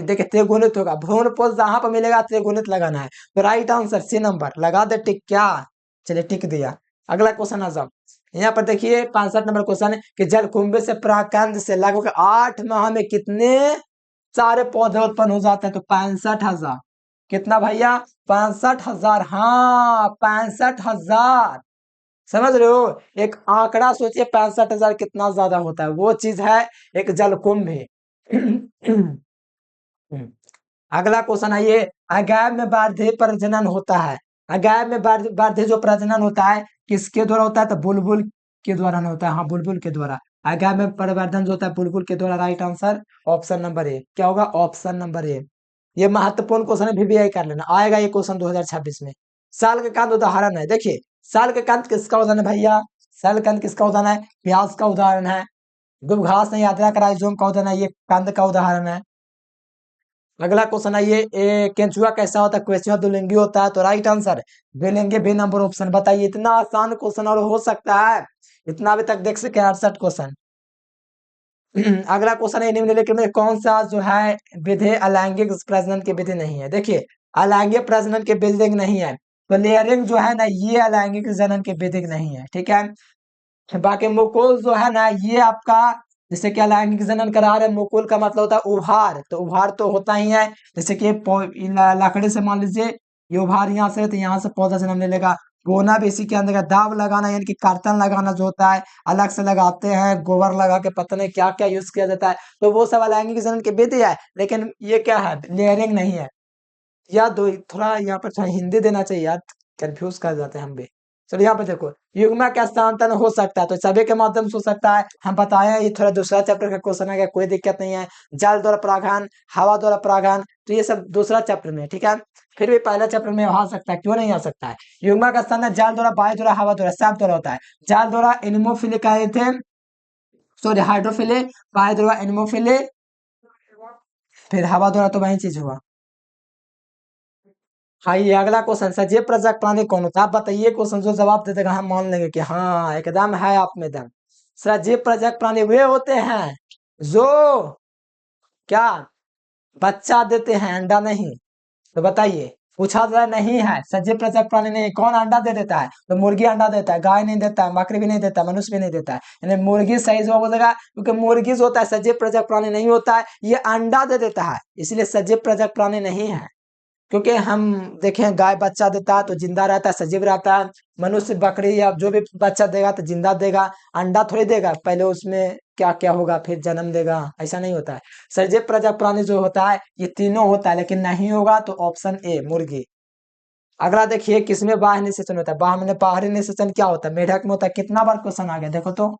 देखिए त्रिगुणित होगा, भ्रूण पोष जहां पर मिलेगा त्रिगुणित लगाना है। तो राइट आंसर सी नंबर लगा दे टिक क्या। चलिए टिक दिया। अगला क्वेश्चन आ जाओ, यहाँ पर देखिए 65 नंबर क्वेश्चन है कि जलकुंभी से परागकण से लगभग 8 माह में कितने सारे पौधे उत्पन्न हो जाते हैं। तो 65,000। कितना भैया, 65,000। हाँ 65,000। समझ रहे हो, एक आंकड़ा सोचिए 65,000 कितना ज्यादा होता है। वो चीज है एक जलकुंभी। अगला क्वेश्चन आइए, अगैव में बार्धे प्रजनन होता है। अगैव में बार्धे जो प्रजनन होता है किसके द्वारा होता है, तो बुलबुल के द्वारा नहीं होता है। हाँ बुलबुल के द्वारा। अगैव में परिवर्धन जो होता है बुलबुल के द्वारा। Right answer option number A. क्या होगा, ऑप्शन नंबर ए। ये महत्वपूर्ण क्वेश्चन है, VBI कर लेना, आएगा ये क्वेश्चन 2026 में। साल का कंद उदाहरण है, देखिए साल का कंद किसका उदाहरण है भैया, साल कंद किसका उदाहरण है, प्याज का उदाहरण है। दुबघास नहीं, अदरक राइजोम का उदाहरण है, ये कंद का उदाहरण है। अगला क्वेश्चन आइए, केंचुआ कैसा होता है, क्वेश्चन द्विलिंगी होता है। तो राइट आंसर द्विलिंगी बी नंबर ऑप्शन। बताइए इतना आसान क्वेश्चन और हो सकता है, इतना अभी तक देख सके 68 क्वेश्चन। अगला क्वेश्चन है, निम्नलिखित में कौन सा जो है विधि अलैंगिक प्रजनन की विधि नहीं है। देखिए अलैंगिक प्रजनन की विधि नहीं है, तो लेयरिंग जो है ना ये अलैंगिक प्रजनन की विधि नहीं है। ठीक है, बाकी मुकुल जो है ना ये आपका, जैसे कि अलैंगिक जनन करा रहे, मुकुल का मतलब होता है उभार, तो उभार तो होता ही है। जैसे कि लकड़ी से मान लीजिए ये उभार यहाँ से, तो यहाँ से पौधा जन्म ले लेगा। बोना भी इसी के अंदर का, दाब लगाना यानी कि कर्तन लगाना जो होता है अलग से लगाते हैं, गोबर लगा के पता नहीं क्या क्या यूज किया जाता है, तो वो सब अलैंगिक जनन की विधि है। लेकिन ये क्या है, लेयरिंग नहीं है। या दो थोड़ा यहाँ पर थोड़ा हिंदी देना चाहिए यार, कंफ्यूज कर जाते हैं हम भी। चलो यहाँ पे देखो, युग्म का स्थानांतरण हो सकता है, तो सभी के माध्यम से हो सकता है, हम बताए ये थोड़ा दूसरा चैप्टर का क्वेश्चन है, कोई दिक्कत नहीं है। जल द्वारा परागन, हवा द्वारा परागन, तो ये सब दूसरा चैप्टर में। ठीक है, फिर भी पहला चैप्टर में आ सकता है, क्यों नहीं आ सकता है। युग्म का स्थान जल द्वारा, वायु द्वारा, हवा द्वारा, सब द्वारा होता है। जल द्वारा एनिमोफिलिक आए थे, सॉरी हाइड्रोफिले, वायु द्वारा एनिमोफिले, फिर हवा द्वारा तो वही चीज हुआ। हाँ ये अगला क्वेश्चन, सजीव प्रजनक प्राणी कौन होता है। आप बताइए, क्वेश्चन जो जवाब दे देगा हम मान लेंगे कि हाँ एकदम है आप में दम। सजीव प्रजनक प्राणी वे होते हैं जो क्या बच्चा देते हैं, अंडा नहीं। तो बताइए, पूछा जा नहीं है, सजीव प्रजनक प्राणी नहीं, कौन अंडा दे देता है, तो मुर्गी अंडा देता है, गाय नहीं देता है, बकरी भी नहीं देता है, मनुष्य भी नहीं देता है। यानी मुर्गी सही जवाब हो जाएगा, क्योंकि मुर्गी जो होता है सजीव प्रजनक प्राणी नहीं होता है, ये अंडा दे देता है, इसलिए सजीव प्रजनक प्राणी नहीं है। क्योंकि हम देखें गाय बच्चा देता है तो जिंदा रहता है, सजीव रहता है। मनुष्य बकरी या जो भी बच्चा देगा तो जिंदा देगा, अंडा थोड़ी देगा, पहले उसमें क्या क्या होगा फिर जन्म देगा, ऐसा नहीं होता है। सजीव प्रजनक प्राणी जो होता है ये तीनों होता है, लेकिन नहीं होगा तो ऑप्शन ए मुर्गी। अगला देखिए, किसमें बाह्य निषेचन होता है। बाह्य में बाहरी निषेचन क्या होता है, मेढक में होता है। कितना बार क्वेश्चन आ गया देखो तो,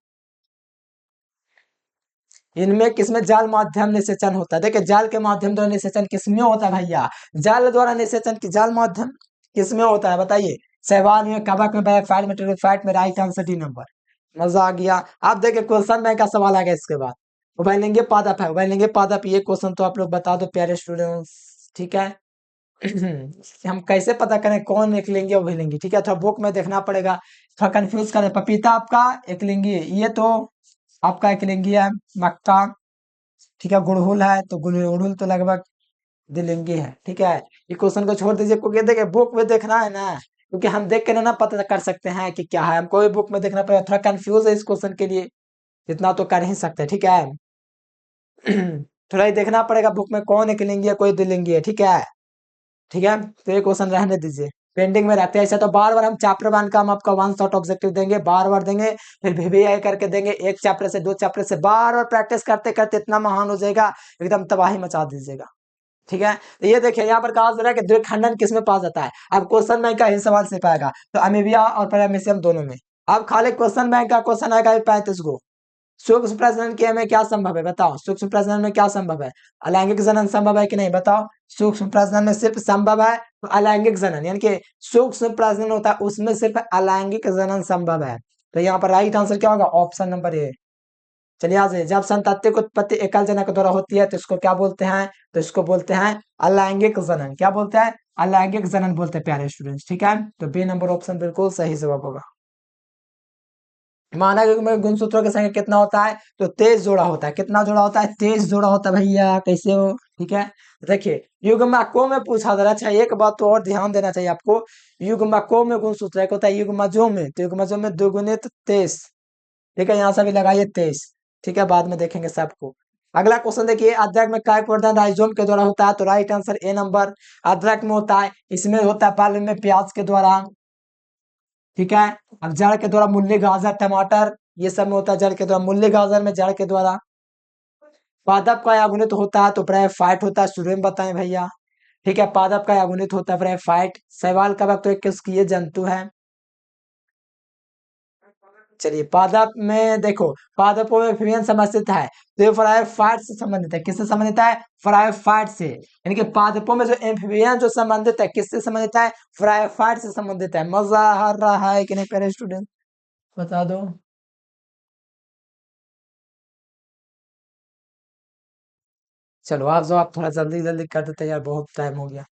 इनमें किसमें जाल माध्यम निषेचन होता है। देखिए जाल के माध्यम द्वारा निषेचन किसमें होता है भैया, जाल द्वारा निषेचन की जाल माध्यम किसमें होता है बताइए। शैवाल में, कवक में, बैकफाइट में, टेरिडोफाइट में। Right answer D number. मजा आ गया। अब देखिए क्वेश्चन बैंक का सवाल आ गया इसके बाद, उभयलिंगी पादप है, उभयलिंगी पादप, ये क्वेश्चन तो आप लोग बता दो प्यारे स्टूडेंट्स। ठीक है, हम कैसे पता करें कौन एक लिंगी और उभयलिंगी। ठीक है, थोड़ा बुक में देखना पड़ेगा, थोड़ा कंफ्यूज करें। पपीता आपका एक लिंगी है, ये तो आपका एक लिंगी है। मक्का, ठीक है, गुड़हुल है तो गुड़हुल तो लगभग द्विलिंगी है। ठीक है, ये क्वेश्चन को छोड़ दीजिए क्योंकि देखिए बुक में देखना है ना, क्योंकि हम देख के ना पता कर सकते हैं कि क्या है, हमको भी बुक में देखना पड़ेगा। थोड़ा कंफ्यूज है इस क्वेश्चन के लिए, इतना तो कर ही सकते हैं। ठीक है थोड़ा ही देखना पड़ेगा बुक में कौन एक लिंगी है कोई द्विलिंगी है। ठीक है, ठीक है, तो ये क्वेश्चन रहने दीजिए, पेंडिंग में रखते हैं। ऐसा तो बार बार हम चैप्टर 1 का हम आपका वन शॉट ऑब्जेक्टिव देंगे, बार बार देंगे, फिर वीवीआई करके देंगे, एक चैप्टर से दो चैप्टर से बार बार प्रैक्टिस करते करते इतना महान हो जाएगा, एकदम तबाही मचा दीजिएगा। ठीक है, तो ये देखिए यहाँ पर कहा जा रहा है कि द्विखंडन किसमें पाया जाता है। अब क्वेश्चन बैंक का ही सवाल से पाएगा, तो अमीबिया और पैरामीशियम दोनों में। अब खाली क्वेश्चन बैंक का क्वेश्चन आएगा 35 को। सूक्ष्म प्रजनन के में क्या संभव है, बताओ सूक्ष्म प्रजनन में क्या संभव है, अलैंगिक जनन संभव है कि नहीं, बताओ। सूक्ष्म प्रजनन में सिर्फ संभव है तो अलैंगिक जनन, यानी कि सूक्ष्म प्रजनन होता है उसमें सिर्फ अलैंगिक जनन संभव है। तो यहाँ पर राइट आंसर क्या होगा, ऑप्शन नंबर ए। चलिए आज जब संतात्विक उत्पत्ति एकल जनक द्वारा होती है तो इसको क्या बोलते हैं, तो इसको बोलते हैं अलैंगिक जनन। क्या बोलते हैं, अलैंगिक जनन बोलते हैं प्यारे स्टूडेंट्स। ठीक है, तो बी नंबर ऑप्शन बिल्कुल सही जवाब होगा। मानव युग में गुणसूत्रों की संख्या कितना होता है, तो 23 जोड़ा होता है। कितना जोड़ा होता है, 23 जोड़ा होता है भैया, कैसे हो। ठीक है, देखिए युग्मकों में पूछा जा रहा है। अच्छा एक बात तो और ध्यान देना चाहिए आपको, युग्मकों में गुणसूत्र एक होता है युग्मजों में, तो युग्मजों में दुगुणित 23। ठीक है, यहाँ से भी लगाइए 23। ठीक है, बाद में देखेंगे सबको। अगला क्वेश्चन देखिए, अदरक में कायक वर्धन राइजोम के द्वारा होता है, तो राइट आंसर ए नंबर। अदरक में होता है, इसमें होता है पालन में प्याज के द्वारा। ठीक है, अब जड़ के द्वारा मूली गाजर टमाटर, ये सब में होता है जड़ के द्वारा, मूली गाजर में जड़ के द्वारा। पादप का अगुणित होता है तो ब्रायोफाइट होता है, शुरू में बताएं भैया। ठीक है, पादप का अगुणित होता है ब्रायोफाइट। सवाल का वक्त तो एक किसकी जंतु है। चलिए पादप में देखो, पादपों में विभिन्न समस्थित है, तो ये ब्रायोफाइट से संबंधित है। किससे संबंधित है, ब्रायोफाइट से, यानी कि पादपों में जो एम्फिबियन जो संबंधित है किससे संबंधित है, ब्रायोफाइट से संबंधित है। मजा आ रहा है कि नहीं प्यारे स्टूडेंट, बता दो। चलो आप जो आप थोड़ा जल्दी जल्दी कर देते यार, बहुत टाइम हो गया।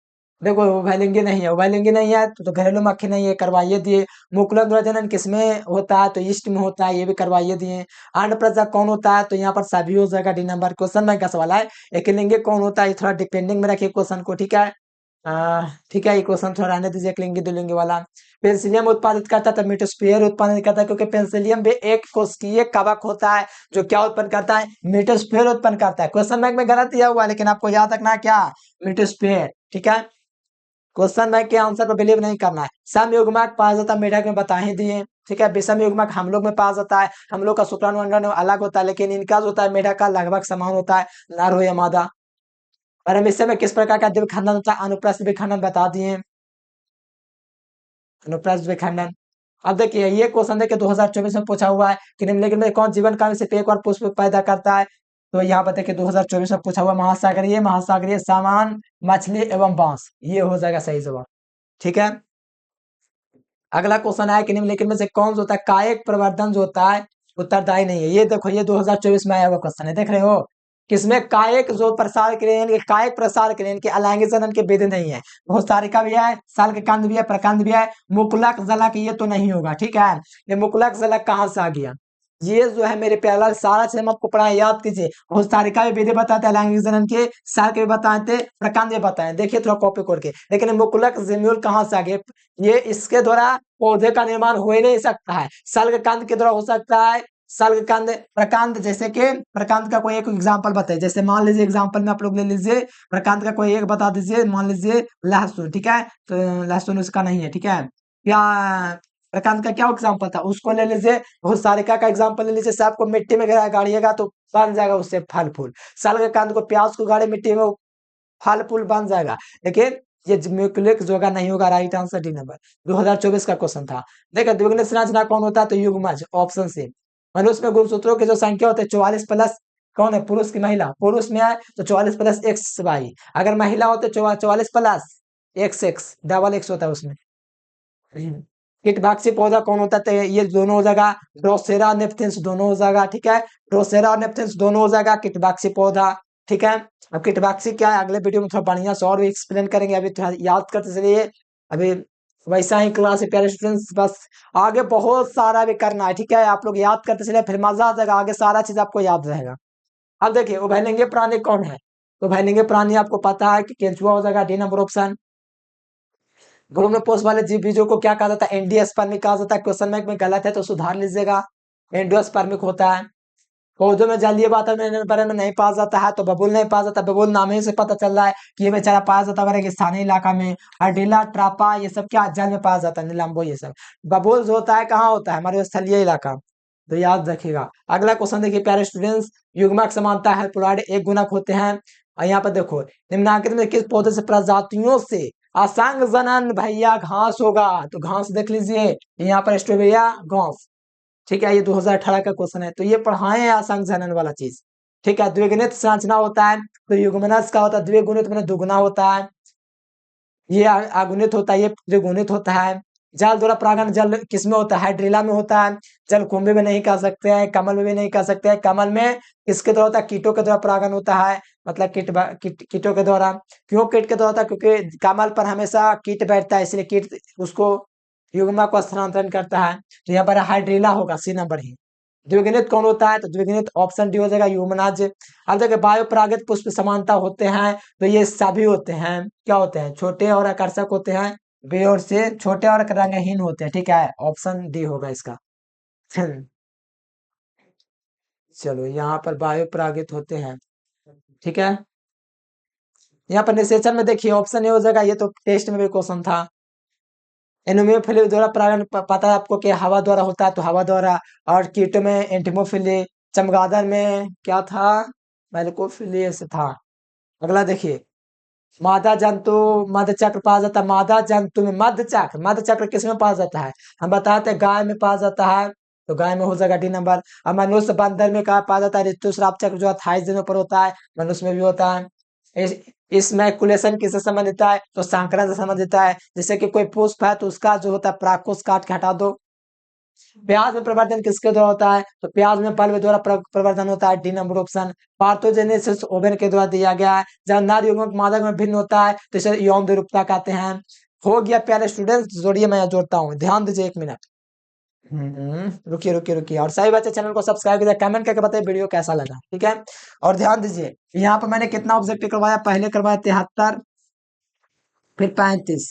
देखो उभयलिंगी नहीं है, उभयलिंगी नहीं है तो घरेलू मक्खी नहीं है, करवाइए दिए। मुकुलन द्वारा जनन किसमें होता है, तो ईस्ट में होता है, ये भी करवाइए दिए। अन्न प्रजा कौन होता है, तो यहाँ पर सभी हो जाएगा, डी नंबर। क्वेश्चन बैंक का सवाल है, एक लिंगी कौन होता है, ये थोड़ा डिपेंडिंग में रखिए क्वेश्चन को। ठीक है, ठीक है, ये क्वेश्चन थोड़ा रहने दीजिए, एक लिंगी दो लिंगी वाला। पेंसिलियम उत्पादित करता है तो मिटोस्फीयर उत्पादित करता है, क्योंकि पेंसिलियम भी एक कोशिकीय कवक होता है जो क्या उत्पन्न करता है, मिटोस्फीयर उत्पन्न करता है। क्वेश्चन बैंक में गलत दिया हुआ है, लेकिन आपको याद रखना है क्या, मिटोस्फीयर। ठीक है, क्वेश्चन बैंक के आंसर पर बिलीव नहीं करना है। सम युग्मक पाया जाता है, मेढक में बता ही दिए। ठीक है, विषम युग्मक हम लोग में पाया जाता है, हम लोग का शुक्राणु अंडाणु अलग होता है, लेकिन इनका जो होता है मेढक का लगभग समान होता है, नर हो या मादा। और हम इससे में किस प्रकार का द्विखंडन होता है, अनुप्रस्थ विखंडन बता दिए, अनुप्रस्थ विखंडन। अब देखिए ये क्वेश्चन देखिए 2024 में पूछा हुआ है कि निम्नलिखित में कौन जीवन काल से एक और पुष्प पैदा करता है, तो यहाँ पर देखिए 2024 में पूछा हुआ महासागरीय, महासागरीय सामान, मछली एवं बांस, ये हो जाएगा सही जवाब। ठीक है, अगला क्वेश्चन है कि निम्नलिखित में से कौन जो होता है कायिक प्रवर्धन जो होता है उत्तरदायी नहीं है। ये देखो ये 2024 में आया हुआ क्वेश्चन है, देख रहे हो, किसमें कायिक जो प्रसार के लिए यानी कि कायिक प्रसार के लिए इनके अलैंगिक जनन के विधि नहीं है। बहुत सारे का भी है, साल के कंद भी है, प्रकंद भी है, मुकुलक जलक ये तो नहीं होगा। ठीक है, ये मुकुलक जलक कहाँ से आ गया, ये जो है मेरे प्याला सारा चीज हम आपको पढ़ाए, याद कीजिए। बहुत सारे का भी विधि बताते हैं अलैंगिक जनन के, साल के भी बताते, प्रकंद भी बताए, देखिए थोड़ा कॉपी करके। लेकिन मुकुलक जिम्यूल कहाँ से आ गए, ये इसके द्वारा पौधे का निर्माण हो ही नहीं सकता है, सल्ग कंद के द्वारा हो सकता है। सल्ग कंद प्रकांड, जैसे कि प्रकांड का कोई एक एग्जांपल बताइए, जैसे मान लीजिए एग्जांपल में आप लोग ले लीजिए, प्रकांड का कोई एक बता दीजिए, मान लीजिए लहसुन। ठीक है, तो लहसुन उसका नहीं है। ठीक है, या प्रकांड का क्या एग्जांपल था, उसको ले लीजिए। बहुत सारे का एग्जांपल ले लीजिए, आपको मिट्टी में गाड़िएगा तो बन जाएगा उससे फल फूल। सल्ग कंद को प्याज को गाड़े मिट्टी में फल फूल बन जाएगा, लेकिन ये म्यूकुलिक जोगा नहीं होगा। राइट आंसर डी नंबर, 2024 का क्वेश्चन था। देखिए द्विगुणित संरचना कौन होता है, तो युग्मज, ऑप्शन सी। मनुष्य में गुणसूत्रों की जो संख्या होती है 44 प्लस, कौन है, पुरुष की महिला, पुरुष में है तो 44 प्लस एक्स वाई, अगर महिला हो तो 44 प्लस एक्स डबल एक्स होता है उसमें। कीटभाक्षी पौधा कौन होता है, तो ये दोनों हो जाएगा, ड्रोसेरा नेप्थिन्स दोनों हो जाएगा। ठीक है, ड्रोसेरा और नेप्थिन्स दोनों हो जाएगा कीटभाक्षी पौधा। ठीक है, अब कीटभाक्षी क्या है अगले वीडियो में थोड़ा बढ़िया से और भी एक्सप्लेन करेंगे, अभी थोड़ा याद करते चलिए। अभी वैसा ही क्लास है प्यारे स्टूडेंट्स, बस आगे बहुत सारा भी करना है। ठीक है, आप लोग याद करते चलिए, फिर मजा आ जाएगा, आगे सारा चीज आपको याद रहेगा। अब देखिए उभयलिंगी प्राणी कौन है, तो भाई लिंगे प्राणी आपको पता है कि केंचुआ हो जाएगा डी नंबर ऑप्शन। भ्रूण पोष वाले जीव बीजों को क्या कहा जाता है? एंडोस्पर्मिक कहा जाता है। क्वेश्चन में गलत है तो सुधार लीजिएगा, एंडोस्पर्मिक होता है। पौधों में जलीय वातावरण में नहीं पाया जाता है तो बबूल नहीं पाया जाता। बबूल नाम ही से पता चल रहा है कि ये बेचारा पाया जाता है स्थानीय इलाका में। अर्डिला ट्रापा ये सब क्या जल में पाया जाता है, नीलाम्बो ये सब। बबूल जो होता है कहाँ होता है? हमारे स्थलीय इलाका, तो याद रखिएगा। अगला क्वेश्चन देखिए प्यारे स्टूडेंट्स, युग्मक समानता है प्लॉइड एक गुणक होते हैं। और यहाँ पर देखो निम्नांकित में किस पौधे से प्रजातियों से असंग जनन भैया घास होगा? तो घास देख लीजिए यहाँ पर स्ट्रोबेरिया घास, ठीक है। ये 2018 का क्वेश्चन है, तो ये पढ़ाए हैं असंग जनन वाला चीज, ठीक है। द्विगुणित संरचना होता है तो युग्मनस का होता है, द्विगुणित मैंने दुगुना होता है। ये अगुणित होता है, ये त्रिगुणित होता है। जल द्वारा परागण जल किसमें होता है? हाइड्रिला में होता है। जल कुंभे में नहीं कर सकते हैं, कमल में भी नहीं कर सकते हैं। कमल में किसके द्वारा होता है? कीटों के द्वारा परागण होता है, मतलब कीटों के द्वारा। क्यों कीट के द्वारा होता है? क्योंकि कमल पर हमेशा कीट बैठता है, इसलिए कीट उसको युग्मा को स्थानांतरण करता है। तो यहाँ पर हाइड्रिला होगा, सी नंबर ही। द्विगुणित कौन होता है? तो द्विगुणित ऑप्शन डी हो जाएगा, ह्यूमनाज। अब देखिए वायु परागित पुष्प समानता होते हैं तो ये सभी होते हैं, क्या होते हैं? छोटे और आकर्षक होते हैं, बे और से छोटे और रंगहीन होते हैं, ठीक है। ऑप्शन डी होगा इसका। चलो यहाँ पर वायु परागित होते हैं, ठीक है। यहाँ पर निषेचन में देखिए ऑप्शन ए हो जाएगा, ये तो टेस्ट में भी क्वेश्चन था। एनिमोफिली द्वारा परागण पता है आपको कि हवा द्वारा होता है, तो हवा द्वारा। और कीटों में एंटिमोफिली, चमगादड़ में क्या था? मेलिकोफिली ऐसे था। अगला देखिए मादा जंतु मध्य चक्र पाया जाता है। मादा जंतु में मध्य चक्र किसमें पाया जाता है? हम बताते हैं गाय में पाया जाता है, तो गाय में हो जाएगा डी नंबर। और मनुष्य बंदर में कहा पाया जाता है? ऋतुस्राव चक्र जो 28 दिनों पर होता है, मनुष्य में भी होता है। इस इसमें कुलेशन किससे संबंधित है? तो संकरण से संबंधित है। जैसे कि कोई पुष्प है तो उसका जो होता है प्राकोष काट के हटा दो। प्याज में प्रवर्धन किसके द्वारा होता है? तो प्याज में बल्ब द्वारा प्रवर्धन होता है, डी नंबर ऑप्शन। पार्थोजेनेसिस ओवेन के द्वारा दिया गया है। जब नर युग्मक मादा में भिन्न होता है तो इसे यौन द्विरूपता कहते हैं। हो गया प्यारे स्टूडेंट्स, जोड़िए मैं जोड़ता हूँ, ध्यान दीजिए 1 मिनट। रुकिए रुकिए रुकिए, और सही बच्चे चैनल को सब्सक्राइब कीजिए, कमेंट करके बताइए वीडियो कैसा लगा, ठीक है। और ध्यान दीजिए यहाँ पर मैंने कितना ऑब्जेक्टिव करवाया? पहले करवाया 73, फिर 35,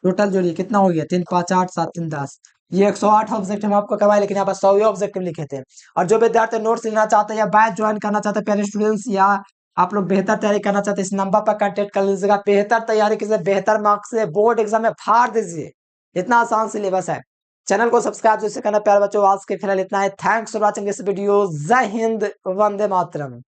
टोटल जोड़िए कितना हो गया? 3 5 8 7 3 10। ये 108 ऑब्जेक्ट हम आपको करवाए, लेकिन यहाँ पर 100 ऑब्जेक्टिव लिखे थे। और जो विद्यार्थी नोट्स लेना चाहते हैं या बैच ज्वाइन करना चाहते हैं प्यारे स्टूडेंट्स, या आप लोग बेहतर तैयारी करना चाहते हैं, इस नंबर पर कांटेक्ट कर लीजिएगा। बेहतर तैयारी कीजिए, बेहतर मार्क्स से बोर्ड एग्जाम में फाड़ दीजिए, इतना आसान सिलेबस है। चैनल को सब्सक्राइब जैसे करना प्यारे बच्चों। आज के फिलहाल इतना है। Thanks for watching this video. जय हिंद, वंदे मातरम।